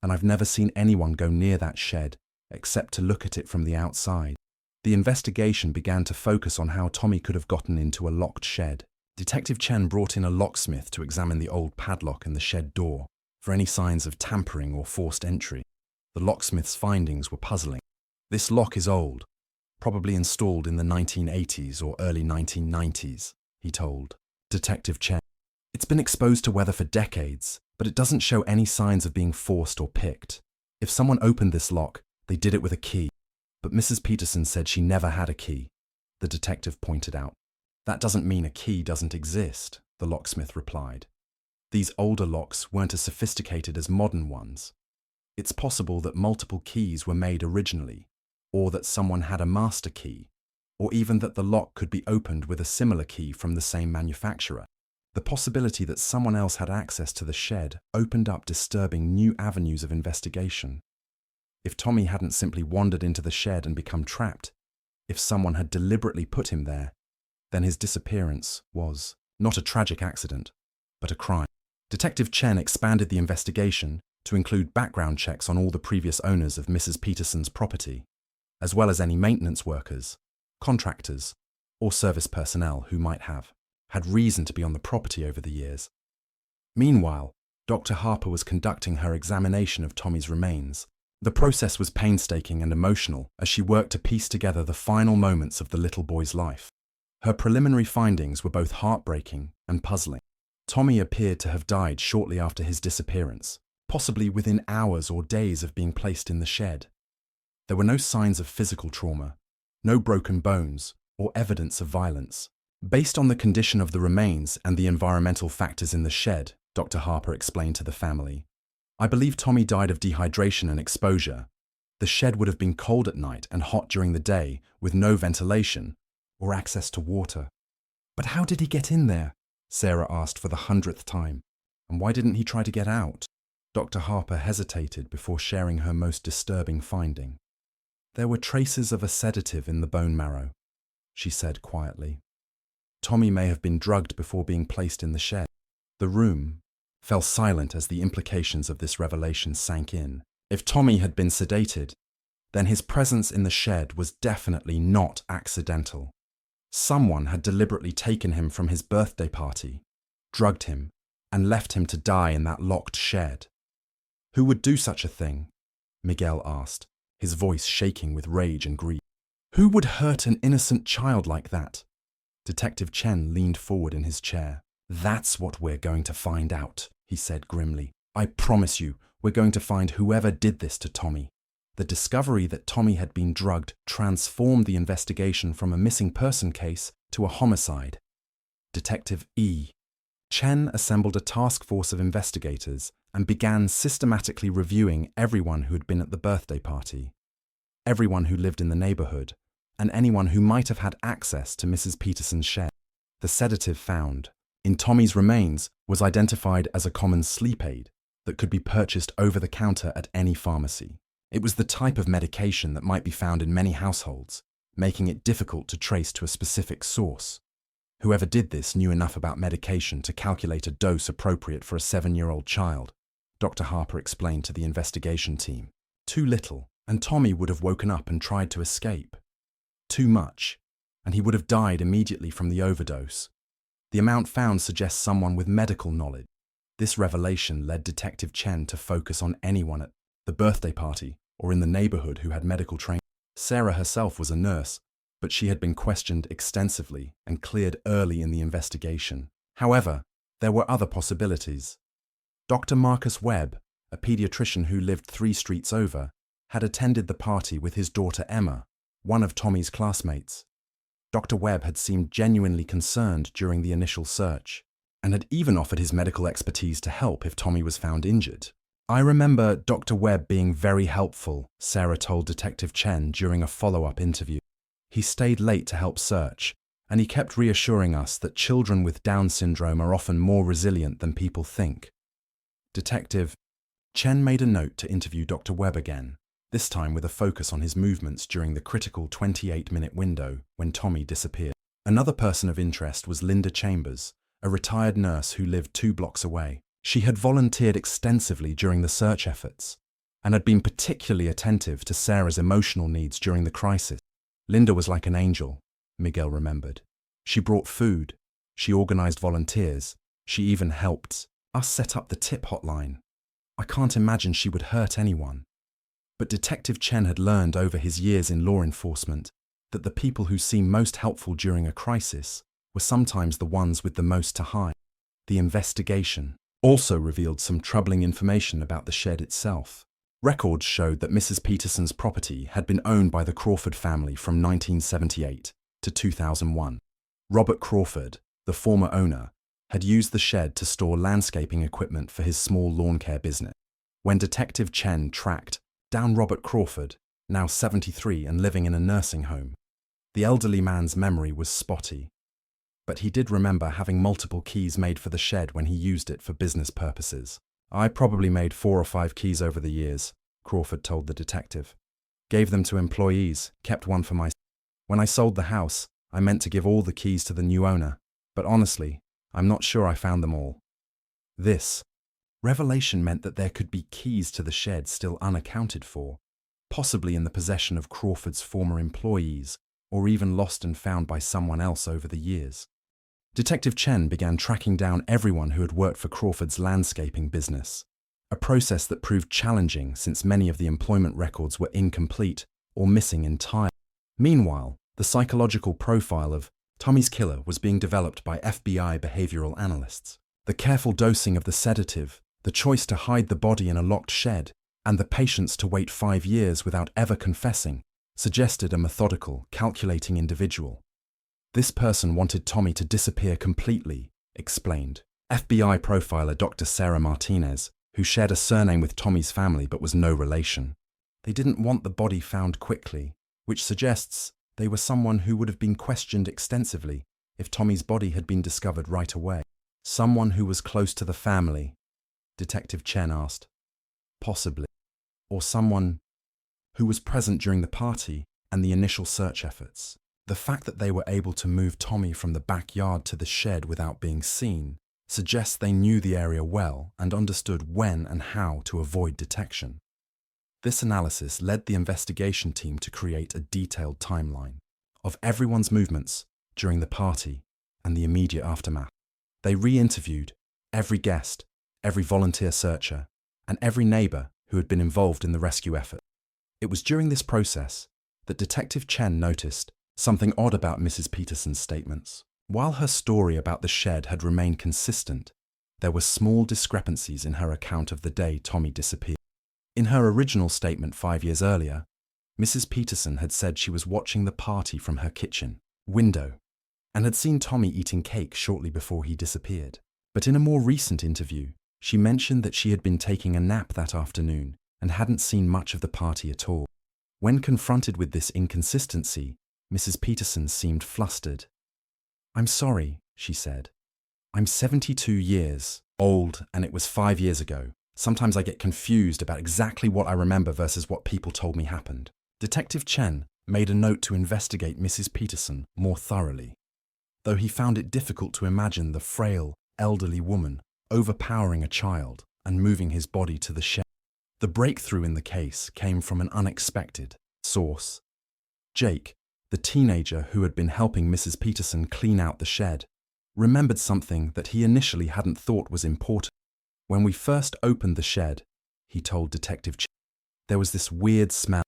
and I've never seen anyone go near that shed except to look at it from the outside." The investigation began to focus on how Tommy could have gotten into a locked shed. Detective Chen brought in a locksmith to examine the old padlock in the shed door for any signs of tampering or forced entry. The locksmith's findings were puzzling. "This lock is old, probably installed in the 1980s or early 1990s, he told Detective Chen. "It's been exposed to weather for decades, but it doesn't show any signs of being forced or picked. If someone opened this lock, they did it with a key." "But Mrs. Peterson said she never had a key," the detective pointed out. "That doesn't mean a key doesn't exist," the locksmith replied. "These older locks weren't as sophisticated as modern ones. It's possible that multiple keys were made originally, or that someone had a master key, or even that the lock could be opened with a similar key from the same manufacturer. The possibility that someone else had access to the shed opened up disturbing new avenues of investigation. If Tommy hadn't simply wandered into the shed and become trapped, if someone had deliberately put him there, then his disappearance was not a tragic accident, but a crime. Detective Chen expanded the investigation to include background checks on all the previous owners of Mrs. Peterson's property, as well as any maintenance workers, contractors, or service personnel who might have had reason to be on the property over the years. Meanwhile, Dr. Harper was conducting her examination of Tommy's remains. The process was painstaking and emotional as she worked to piece together the final moments of the little boy's life. Her preliminary findings were both heartbreaking and puzzling. Tommy appeared to have died shortly after his disappearance, possibly within hours or days of being placed in the shed. There were no signs of physical trauma, no broken bones, or evidence of violence. Based on the condition of the remains and the environmental factors in the shed, Dr. Harper explained to the family, I believe Tommy died of dehydration and exposure. The shed would have been cold at night and hot during the day, with no ventilation or access to water. But how did he get in there? Sarah asked for the 100th time. And why didn't he try to get out? Dr. Harper hesitated before sharing her most disturbing finding. There were traces of a sedative in the bone marrow, she said quietly. Tommy may have been drugged before being placed in the shed. The room fell silent as the implications of this revelation sank in. If Tommy had been sedated, then his presence in the shed was definitely not accidental. Someone had deliberately taken him from his birthday party, drugged him, and left him to die in that locked shed. Who would do such a thing? Miguel asked, his voice shaking with rage and grief. Who would hurt an innocent child like that? Detective Chen leaned forward in his chair. That's what we're going to find out, he said grimly. I promise you, we're going to find whoever did this to Tommy. The discovery that Tommy had been drugged transformed the investigation from a missing person case to a homicide. Detective E. Chen assembled a task force of investigators and began systematically reviewing everyone who had been at the birthday party, everyone who lived in the neighborhood, and anyone who might have had access to Mrs. Peterson's shed. The sedative found in Tommy's remains was identified as a common sleep aid that could be purchased over the counter at any pharmacy. It was the type of medication that might be found in many households, making it difficult to trace to a specific source. Whoever did this knew enough about medication to calculate a dose appropriate for a 7-year-old child, Dr. Harper explained to the investigation team. Too little, and Tommy would have woken up and tried to escape. Too much, and he would have died immediately from the overdose. The amount found suggests someone with medical knowledge. This revelation led Detective Chen to focus on anyone at the birthday party or in the neighborhood who had medical training. Sarah herself was a nurse, but she had been questioned extensively and cleared early in the investigation. However, there were other possibilities. Dr. Marcus Webb, a pediatrician who lived 3 streets over, had attended the party with his daughter Emma, one of Tommy's classmates. Dr. Webb had seemed genuinely concerned during the initial search, and had even offered his medical expertise to help if Tommy was found injured. I remember Dr. Webb being very helpful, Sarah told Detective Chen during a follow-up interview. He stayed late to help search, and he kept reassuring us that children with Down syndrome are often more resilient than people think. Detective Chen made a note to interview Dr. Webb again, this time with a focus on his movements during the critical 28-minute window when Tommy disappeared. Another person of interest was Linda Chambers, a retired nurse who lived 2 blocks away. She had volunteered extensively during the search efforts and had been particularly attentive to Sarah's emotional needs during the crisis. Linda was like an angel, Miguel remembered. She brought food, she organized volunteers, she even helped us set up the tip hotline. I can't imagine she would hurt anyone. But Detective Chen had learned over his years in law enforcement that the people who seem most helpful during a crisis were sometimes the ones with the most to hide. The investigation also revealed some troubling information about the shed itself. Records showed that Mrs. Peterson's property had been owned by the Crawford family from 1978 to 2001. Robert Crawford, the former owner, had used the shed to store landscaping equipment for his small lawn care business. When Detective Chen tracked down Robert Crawford, now 73 and living in a nursing home, the elderly man's memory was spotty. But he did remember having multiple keys made for the shed when he used it for business purposes. I probably made 4 or 5 keys over the years, Crawford told the detective. Gave them to employees, kept one for myself. When I sold the house, I meant to give all the keys to the new owner, but honestly, I'm not sure I found them all. This revelation meant that there could be keys to the shed still unaccounted for, possibly in the possession of Crawford's former employees, or even lost and found by someone else over the years. Detective Chen began tracking down everyone who had worked for Crawford's landscaping business, a process that proved challenging since many of the employment records were incomplete or missing entirely. Meanwhile, the psychological profile of Tommy's killer was being developed by FBI behavioral analysts. The careful dosing of the sedative, the choice to hide the body in a locked shed, and the patience to wait 5 years without ever confessing, suggested a methodical, calculating individual. This person wanted Tommy to disappear completely, explained FBI profiler Dr. Sarah Martinez, who shared a surname with Tommy's family but was no relation. They didn't want the body found quickly, which suggests they were someone who would have been questioned extensively if Tommy's body had been discovered right away. Someone who was close to the family, Detective Chen asked. Possibly. Or someone who was present during the party and the initial search efforts. The fact that they were able to move Tommy from the backyard to the shed without being seen suggests they knew the area well and understood when and how to avoid detection. This analysis led the investigation team to create a detailed timeline of everyone's movements during the party and the immediate aftermath. They re-interviewed every guest, every volunteer searcher, and every neighbor who had been involved in the rescue effort. It was during this process that Detective Chen noticed something odd about Mrs. Peterson's statements. While her story about the shed had remained consistent, there were small discrepancies in her account of the day Tommy disappeared. In her original statement 5 years earlier, Mrs. Peterson had said she was watching the party from her kitchen window and had seen Tommy eating cake shortly before he disappeared. But in a more recent interview, she mentioned that she had been taking a nap that afternoon and hadn't seen much of the party at all. When confronted with this inconsistency, Mrs. Peterson seemed flustered. "I'm sorry," she said. "I'm 72 years old and it was 5 years ago. Sometimes I get confused about exactly what I remember versus what people told me happened." Detective Chen made a note to investigate Mrs. Peterson more thoroughly, though he found it difficult to imagine the frail, elderly woman overpowering a child and moving his body to the shed. The breakthrough in the case came from an unexpected source. Jake, the teenager who had been helping Mrs. Peterson clean out the shed, remembered something that he initially hadn't thought was important. "When we first opened the shed," he told Detective Chen, "there was this weird smell.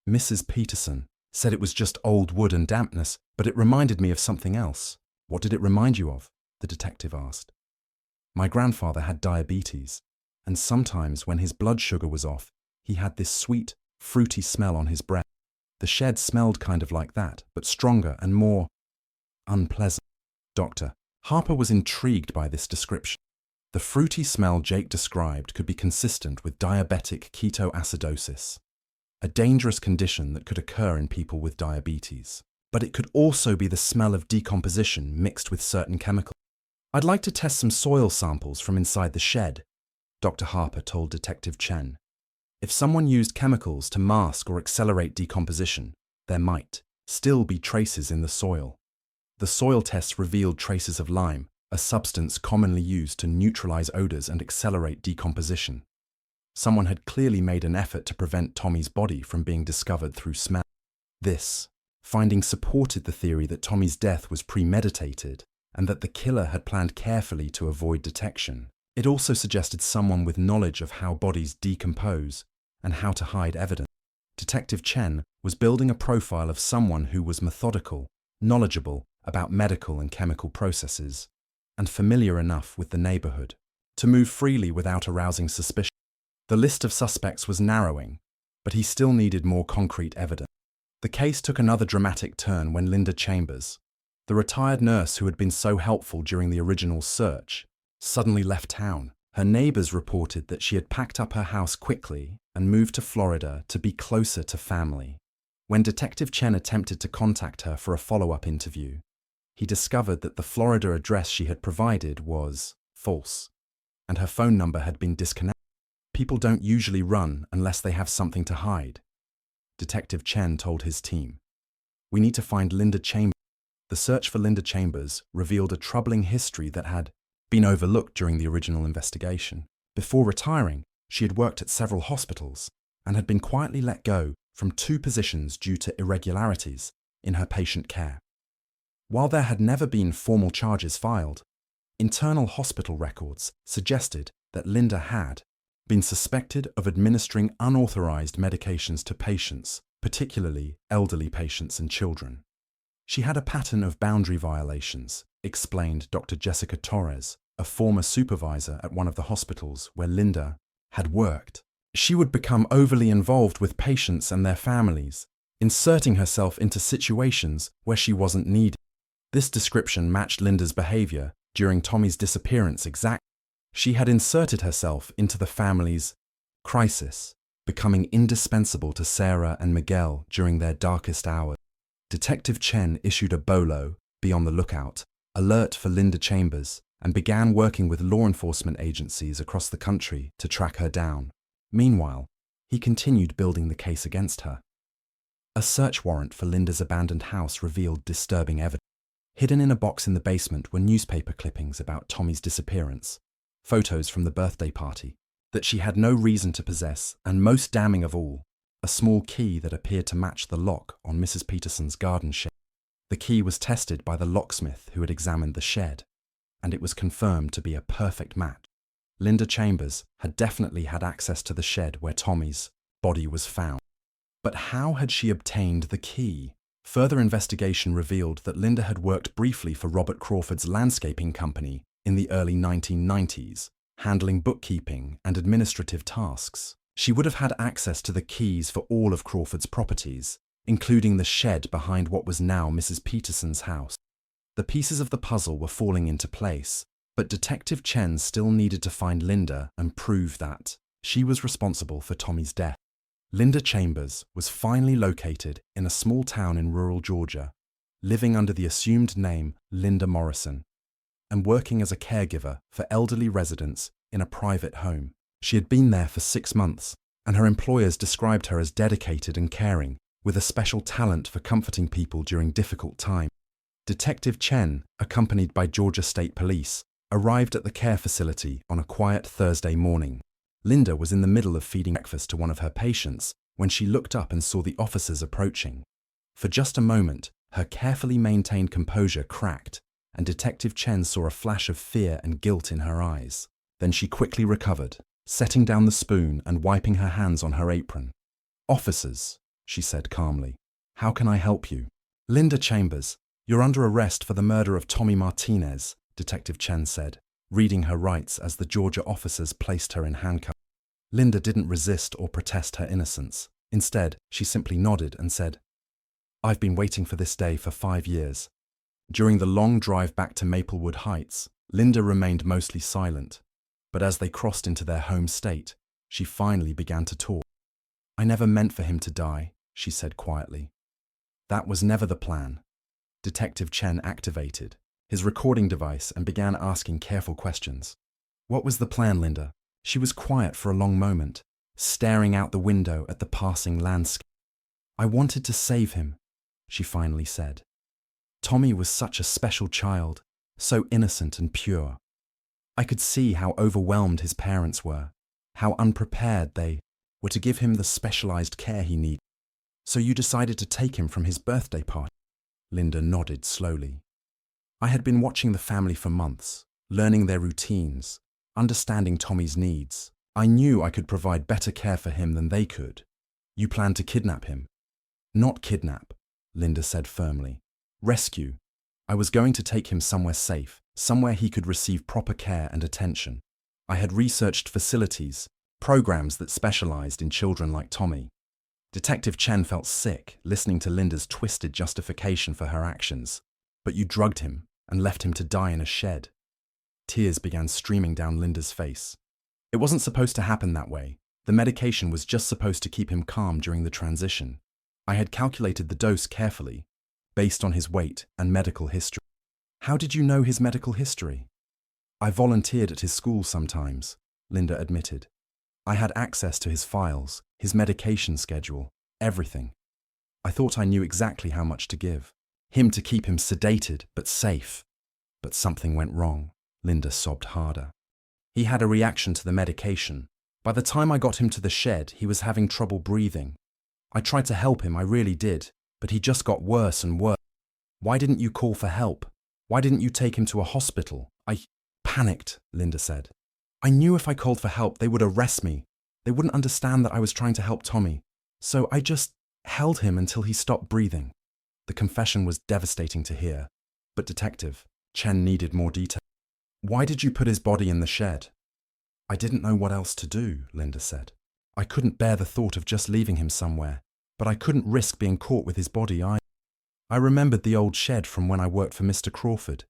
Mrs. Peterson said it was just old wood and dampness, but it reminded me of something else." "What did it remind you of?" the detective asked. "My grandfather had diabetes, and sometimes when his blood sugar was off, he had this sweet, fruity smell on his breath. The shed smelled kind of like that, but stronger and more unpleasant." Dr. Harper was intrigued by this description. The fruity smell Jake described could be consistent with diabetic ketoacidosis, a dangerous condition that could occur in people with diabetes. But it could also be the smell of decomposition mixed with certain chemicals. "I'd like to test some soil samples from inside the shed," Dr. Harper told Detective Chen. "If someone used chemicals to mask or accelerate decomposition, there might still be traces in the soil." The soil tests revealed traces of lime, a substance commonly used to neutralize odors and accelerate decomposition. Someone had clearly made an effort to prevent Tommy's body from being discovered through smell. This finding supported the theory that Tommy's death was premeditated and that the killer had planned carefully to avoid detection. It also suggested someone with knowledge of how bodies decompose and how to hide evidence. Detective Chen was building a profile of someone who was methodical, knowledgeable about medical and chemical processes, and familiar enough with the neighborhood to move freely without arousing suspicion. The list of suspects was narrowing, but he still needed more concrete evidence. The case took another dramatic turn when Linda Chambers, the retired nurse who had been so helpful during the original search, suddenly left town. Her neighbors reported that she had packed up her house quickly and moved to Florida to be closer to family. When Detective Chen attempted to contact her for a follow-up interview, he discovered that the Florida address she had provided was false, and her phone number had been disconnected. "People don't usually run unless they have something to hide," Detective Chen told his team. "We need to find Linda Chambers." The search for Linda Chambers revealed a troubling history that had been overlooked during the original investigation. Before retiring, she had worked at several hospitals and had been quietly let go from 2 positions due to irregularities in her patient care. While there had never been formal charges filed, internal hospital records suggested that Linda had been suspected of administering unauthorized medications to patients, particularly elderly patients and children. "She had a pattern of boundary violations," explained Dr. Jessica Torres, a a former supervisor at one of the hospitals where Linda had worked. She would become overly involved with patients and their families, inserting herself into situations where she wasn't needed. This description matched Linda's behavior during Tommy's disappearance exactly. She had inserted herself into the family's crisis, becoming indispensable to Sarah and Miguel during their darkest hours. Detective Chen issued a BOLO, be on the lookout, alert for Linda Chambers and began working with law enforcement agencies across the country to track her down. Meanwhile, he continued building the case against her. A search warrant for Linda's abandoned house revealed disturbing evidence. Hidden in a box in the basement were newspaper clippings about Tommy's disappearance, photos from the birthday party that she had no reason to possess, and most damning of all, a small key that appeared to match the lock on Mrs. Peterson's garden shed. The key was tested by the locksmith who had examined the shed, and it was confirmed to be a perfect match. Linda Chambers had definitely had access to the shed where Tommy's body was found. But how had she obtained the key? Further investigation revealed that Linda had worked briefly for Robert Crawford's landscaping company in the early 1990s, handling bookkeeping and administrative tasks. She would have had access to the keys for all of Crawford's properties, including the shed behind what was now Mrs. Peterson's house. The pieces of the puzzle were falling into place, but Detective Chen still needed to find Linda and prove that she was responsible for Tommy's death. Linda Chambers was finally located in a small town in rural Georgia, living under the assumed name Linda Morrison, and working as a caregiver for elderly residents in a private home. She had been there for 6 months, and her employers described her as dedicated and caring, with a special talent for comforting people during difficult times. Detective Chen, accompanied by Georgia State Police, arrived at the care facility on a quiet Thursday morning. Linda was in the middle of feeding breakfast to one of her patients when she looked up and saw the officers approaching. For just a moment, her carefully maintained composure cracked, and Detective Chen saw a flash of fear and guilt in her eyes. Then she quickly recovered, setting down the spoon and wiping her hands on her apron. "Officers," she said calmly, "how can I help you?" "Linda Chambers, you're under arrest for the murder of Tommy Martinez," Detective Chen said, reading her rights as the Georgia officers placed her in handcuffs. Linda didn't resist or protest her innocence. Instead, she simply nodded and said, "I've been waiting for this day for 5 years." During the long drive back to Maplewood Heights, Linda remained mostly silent, but as they crossed into their home state, she finally began to talk. "I never meant for him to die," she said quietly. "That was never the plan." Detective Chen activated his recording device and began asking careful questions. "What was the plan, Linda?" She was quiet for a long moment, staring out the window at the passing landscape. "I wanted to save him," she finally said. "Tommy was such a special child, so innocent and pure. I could see how overwhelmed his parents were, how unprepared they were to give him the specialized care he needed. So you decided to take him from his birthday party?" Linda nodded slowly. "I had been watching the family for months, learning their routines, understanding Tommy's needs. I knew I could provide better care for him than they could." "You planned to kidnap him?" "Not kidnap," Linda said firmly. "Rescue. I was going to take him somewhere safe, somewhere he could receive proper care and attention. I had researched facilities, programs that specialized in children like Tommy." Detective Chen felt sick listening to Linda's twisted justification for her actions. "But you drugged him and left him to die in a shed." Tears began streaming down Linda's face. "It wasn't supposed to happen that way. The medication was just supposed to keep him calm during the transition. I had calculated the dose carefully, based on his weight and medical history." "How did you know his medical history?" "I volunteered at his school sometimes," Linda admitted. "I had access to his files, his medication schedule, everything. I thought I knew exactly how much to give him to keep him sedated but safe. But something went wrong." Linda sobbed harder. "He had a reaction to the medication. By the time I got him to the shed, he was having trouble breathing. I tried to help him, I really did, but he just got worse and worse." "Why didn't you call for help? Why didn't you take him to a hospital?" "I panicked," Linda said. "I knew if I called for help, they would arrest me. They wouldn't understand that I was trying to help Tommy. So I just held him until he stopped breathing." The confession was devastating to hear, but Detective Chen needed more detail. Why did you put his body in the shed? I didn't know what else to do, Linda said. I couldn't bear the thought of just leaving him somewhere, but I couldn't risk being caught with his body either. I remembered the old shed from when I worked for Mr. Crawford.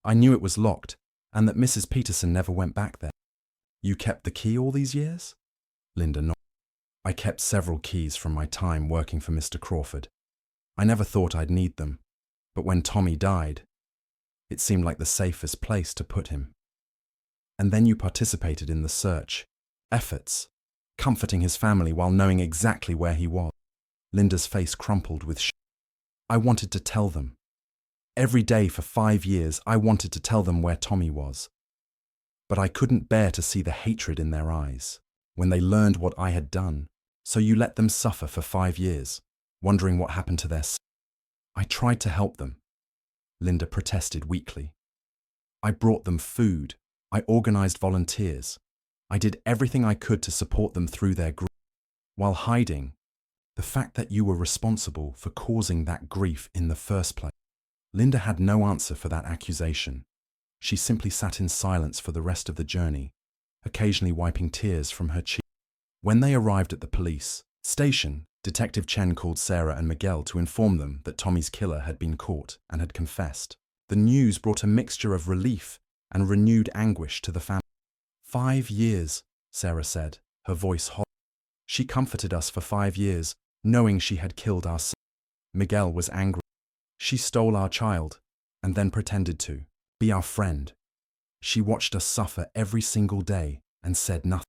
I knew it was locked and that Mrs. Peterson never went back there. You kept the key all these years? Linda nodded. I kept several keys from my time working for Mr. Crawford. I never thought I'd need them, but when Tommy died, it seemed like the safest place to put him. And then you participated in the search, efforts, comforting his family while knowing exactly where he was. Linda's face crumpled with shame. I wanted to tell them. Every day for 5 years, I wanted to tell them where Tommy was. But I couldn't bear to see the hatred in their eyes when they learned what I had done. So you let them suffer for 5 years, wondering what happened to their son. I tried to help them, Linda protested weakly. I brought them food. I organized volunteers. I did everything I could to support them through their grief. While hiding the fact that you were responsible for causing that grief in the first place. Linda had no answer for that accusation. She simply sat in silence for the rest of the journey, occasionally wiping tears from her cheeks. When they arrived at the police station, Detective Chen called Sarah and Miguel to inform them that Tommy's killer had been caught and had confessed. The news brought a mixture of relief and renewed anguish to the family. 5 years, Sarah said, her voice hot. She comforted us for 5 years, knowing she had killed our son. Miguel was angry. She stole our child and then pretended to be our friend. She watched us suffer every single day and said nothing.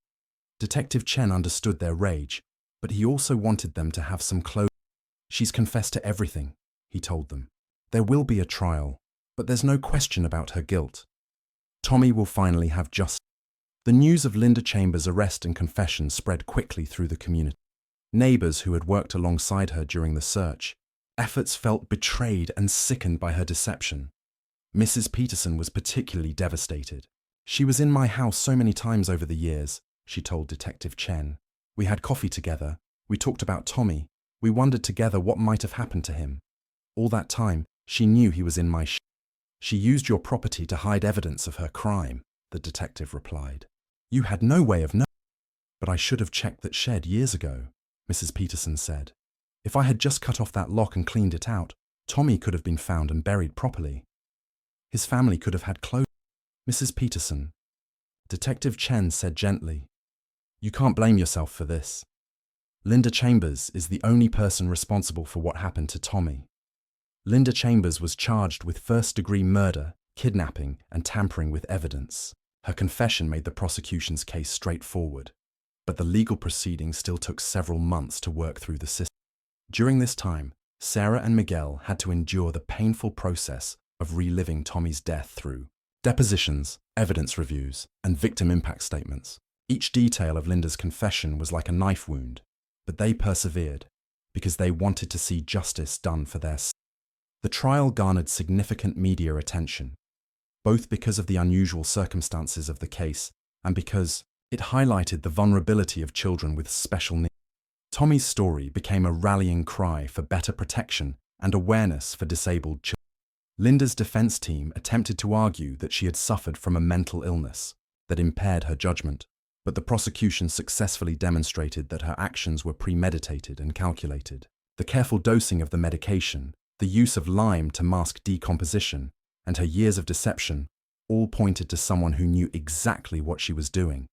Detective Chen understood their rage, but he also wanted them to have some closure. She's confessed to everything, he told them. There will be a trial, but there's no question about her guilt. Tommy will finally have justice. The news of Linda Chambers' arrest and confession spread quickly through the community. Neighbors who had worked alongside her during the search efforts felt betrayed and sickened by her deception. Mrs. Peterson was particularly devastated. She was in my house so many times over the years, she told Detective Chen. We had coffee together. We talked about Tommy. We wondered together what might have happened to him. All that time, she knew he was in my shed. She used your property to hide evidence of her crime, the detective replied. You had no way of knowing. But I should have checked that shed years ago, Mrs. Peterson said. If I had just cut off that lock and cleaned it out, Tommy could have been found and buried properly. His family could have had closure. Mrs. Peterson, Detective Chen said gently, you can't blame yourself for this. Linda Chambers is the only person responsible for what happened to Tommy. Linda Chambers was charged with first-degree murder, kidnapping, and tampering with evidence. Her confession made the prosecution's case straightforward, but the legal proceedings still took several months to work through the system. During this time, Sarah and Miguel had to endure the painful process of reliving Tommy's death through depositions, evidence reviews, and victim impact statements. Each detail of Linda's confession was like a knife wound, but they persevered because they wanted to see justice done for their son. The trial garnered significant media attention, both because of the unusual circumstances of the case and because it highlighted the vulnerability of children with special needs. Tommy's story became a rallying cry for better protection and awareness for disabled children. Linda's defense team attempted to argue that she had suffered from a mental illness that impaired her judgment, but the prosecution successfully demonstrated that her actions were premeditated and calculated. The careful dosing of the medication, the use of lime to mask decomposition, and her years of deception all pointed to someone who knew exactly what she was doing.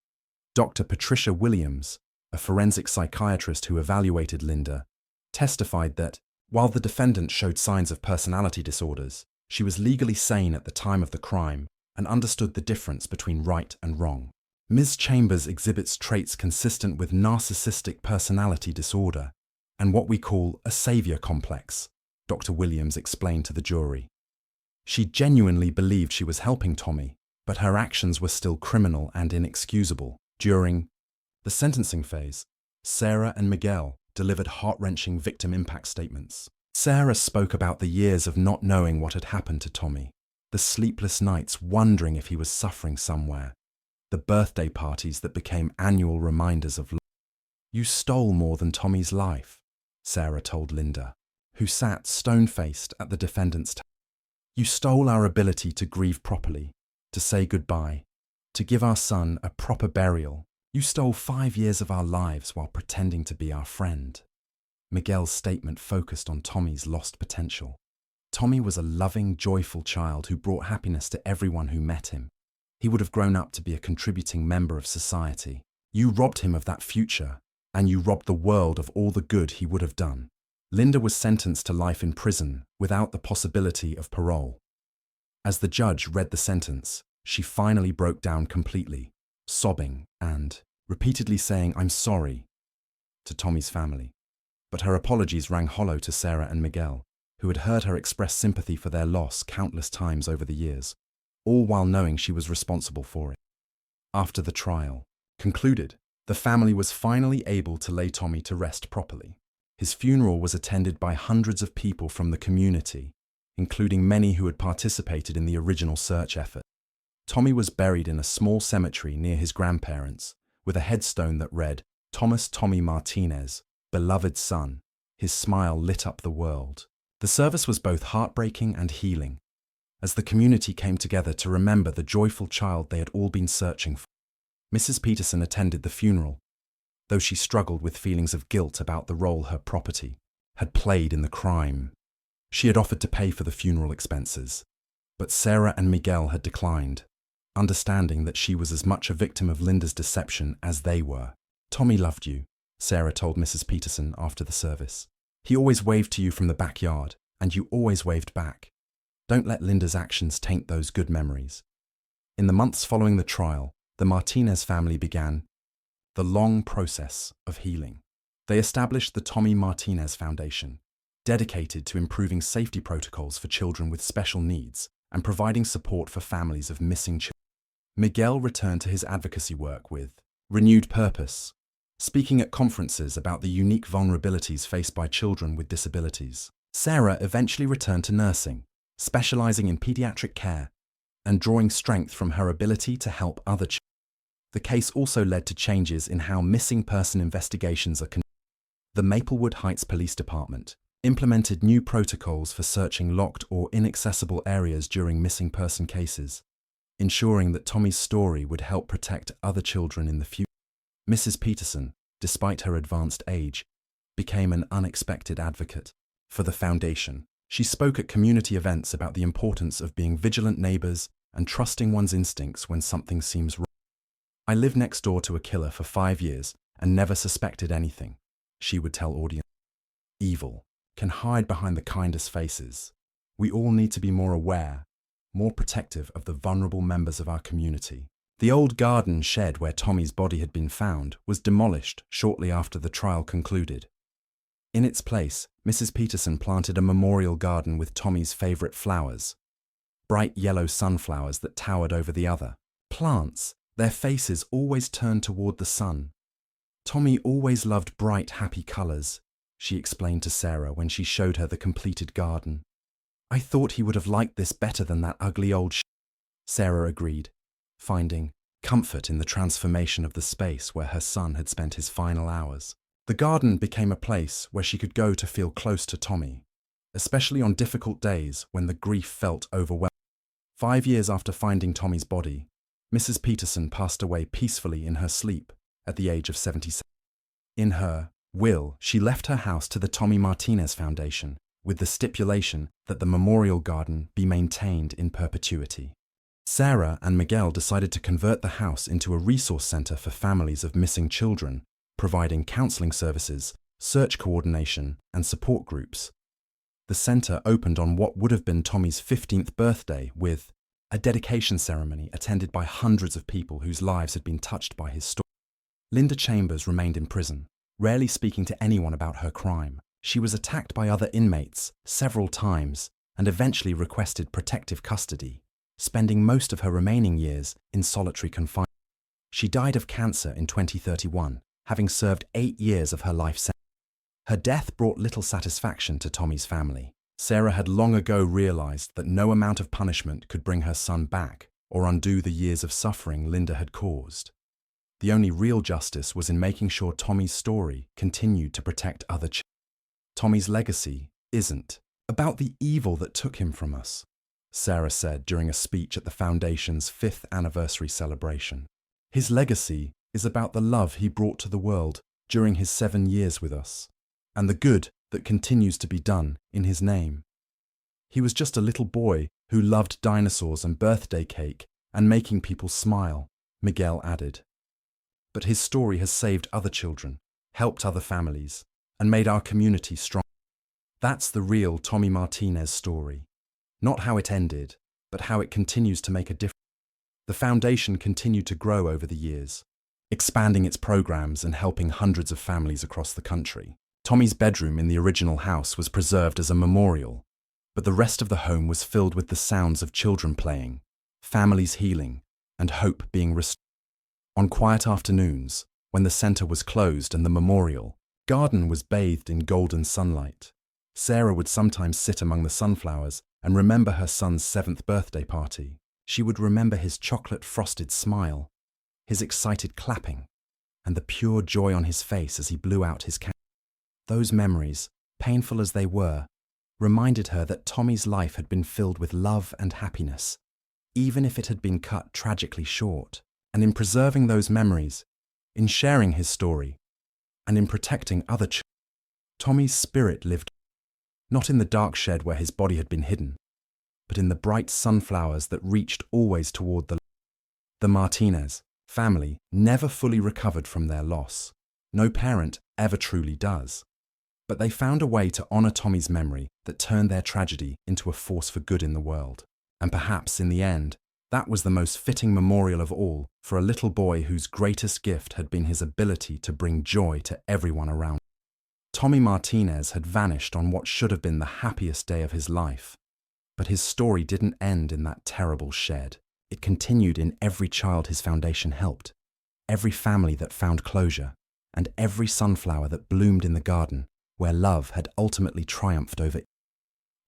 Dr. Patricia Williams, a forensic psychiatrist who evaluated Linda, testified that, while the defendant showed signs of personality disorders, she was legally sane at the time of the crime and understood the difference between right and wrong. Ms. Chambers exhibits traits consistent with narcissistic personality disorder and what we call a savior complex, Dr. Williams explained to the jury. She genuinely believed she was helping Tommy, but her actions were still criminal and inexcusable. During the sentencing phase, Sarah and Miguel delivered heart-wrenching victim impact statements. Sarah spoke about the years of not knowing what had happened to Tommy, the sleepless nights wondering if he was suffering somewhere, the birthday parties that became annual reminders of life. You stole more than Tommy's life, Sarah told Linda, who sat stone-faced at the defendant's table. You stole our ability to grieve properly. to say goodbye, to give our son a proper burial. You stole 5 years of our lives while pretending to be our friend. Miguel's statement focused on Tommy's lost potential. Tommy was a loving, joyful child who brought happiness to everyone who met him. He would have grown up to be a contributing member of society. You robbed him of that future, and you robbed the world of all the good he would have done. Linda was sentenced to life in prison without the possibility of parole. As the judge read the sentence, she finally broke down completely, sobbing and repeatedly saying, "I'm sorry," to Tommy's family. But her apologies rang hollow to Sarah and Miguel, who had heard her express sympathy for their loss countless times over the years, all while knowing she was responsible for it. After the trial concluded, the family was finally able to lay Tommy to rest properly. His funeral was attended by hundreds of people from the community, including many who had participated in the original search effort. Tommy was buried in a small cemetery near his grandparents, with a headstone that read, "Thomas Tommy Martinez, beloved son." His smile lit up the world. The service was both heartbreaking and healing, as the community came together to remember the joyful child they had all been searching for. Mrs. Peterson attended the funeral, though she struggled with feelings of guilt about the role her property had played in the crime. She had offered to pay for the funeral expenses, but Sarah and Miguel had declined, understanding that she was as much a victim of Linda's deception as they were. "Tommy loved you," Sarah told Mrs. Peterson after the service. "He always waved to you from the backyard, and you always waved back. Don't let Linda's actions taint those good memories." In the months following the trial, the Martinez family began the long process of healing. They established the Tommy Martinez Foundation, dedicated to improving safety protocols for children with special needs and providing support for families of missing children. Miguel returned to his advocacy work with renewed purpose, speaking at conferences about the unique vulnerabilities faced by children with disabilities. Sarah eventually returned to nursing, specializing in pediatric care and drawing strength from her ability to help other children. The case also led to changes in how missing person investigations are conducted. The Maplewood Heights Police Department implemented new protocols for searching locked or inaccessible areas during missing person cases, ensuring that Tommy's story would help protect other children in the future. Mrs. Peterson, despite her advanced age, became an unexpected advocate for the foundation. She spoke at community events about the importance of being vigilant neighbors and trusting one's instincts when something seems wrong. "I lived next door to a killer for 5 years and never suspected anything," she would tell audiences. Evil can hide behind the kindest faces. We all need to be more aware, more protective of the vulnerable members of our community. The old garden shed where Tommy's body had been found was demolished shortly after the trial concluded. In its place, Mrs. Peterson planted a memorial garden with Tommy's favorite flowers, bright yellow sunflowers that towered over the other plants, their faces always turned toward the sun. "Tommy always loved bright, happy colors," she explained to Sarah when she showed her the completed garden. "I thought he would have liked this better than that ugly old Sarah agreed, finding comfort in the transformation of the space where her son had spent his final hours. The garden became a place where she could go to feel close to Tommy, especially on difficult days when the grief felt overwhelming. 5 years after finding Tommy's body, Mrs. Peterson passed away peacefully in her sleep at the age of 77. In her will, she left her house to the Tommy Martinez Foundation with the stipulation that the memorial garden be maintained in perpetuity. Sarah and Miguel decided to convert the house into a resource center for families of missing children, providing counseling services, search coordination, and support groups. The center opened on what would have been Tommy's 15th birthday with a dedication ceremony attended by hundreds of people whose lives had been touched by his story. Linda Chambers remained in prison, rarely speaking to anyone about her crime. She was attacked by other inmates several times and eventually requested protective custody, spending most of her remaining years in solitary confinement. She died of cancer in 2031, having served 8 years of her life sentence. Her death brought little satisfaction to Tommy's family. Sarah had long ago realized that no amount of punishment could bring her son back or undo the years of suffering Linda had caused. The only real justice was in making sure Tommy's story continued to protect other children. Tommy's legacy isn't about the evil that took him from us, Sarah said during a speech at the Foundation's 5th anniversary celebration. His legacy is about the love he brought to the world during his 7 years with us, and the good that continues to be done in his name. He was just a little boy who loved dinosaurs and birthday cake and making people smile, Miguel added. But his story has saved other children, helped other families, and made our community strong. That's the real Tommy Martinez story. Not how it ended, but how it continues to make a difference. The foundation continued to grow over the years, expanding its programs and helping hundreds of families across the country. Tommy's bedroom in the original house was preserved as a memorial, but the rest of the home was filled with the sounds of children playing, families healing, and hope being restored. On quiet afternoons, when the center was closed and the memorial garden was bathed in golden sunlight, Sarah would sometimes sit among the sunflowers and remember her son's 7th birthday party. She would remember his chocolate-frosted smile, his excited clapping, and the pure joy on his face as he blew out his candle. Those memories, painful as they were, reminded her that Tommy's life had been filled with love and happiness, even if it had been cut tragically short. And in preserving those memories, in sharing his story, and in protecting other children, Tommy's spirit lived not in the dark shed where his body had been hidden, but in the bright sunflowers that reached always toward the light. The Martinez family never fully recovered from their loss. No parent ever truly does. But they found a way to honor Tommy's memory that turned their tragedy into a force for good in the world. And perhaps, in the end, that was the most fitting memorial of all for a little boy whose greatest gift had been his ability to bring joy to everyone around. Tommy Martinez had vanished on what should have been the happiest day of his life. But his story didn't end in that terrible shed. It continued in every child his foundation helped, every family that found closure, and every sunflower that bloomed in the garden where love had ultimately triumphed over it.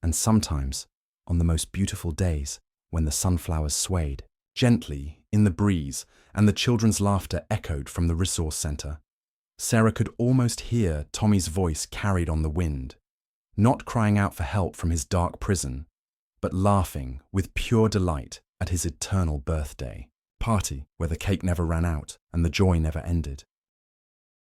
And sometimes, on the most beautiful days, when the sunflowers swayed gently in the breeze and the children's laughter echoed from the resource center, Sarah could almost hear Tommy's voice carried on the wind, not crying out for help from his dark prison, but laughing with pure delight at his eternal birthday party where the cake never ran out and the joy never ended.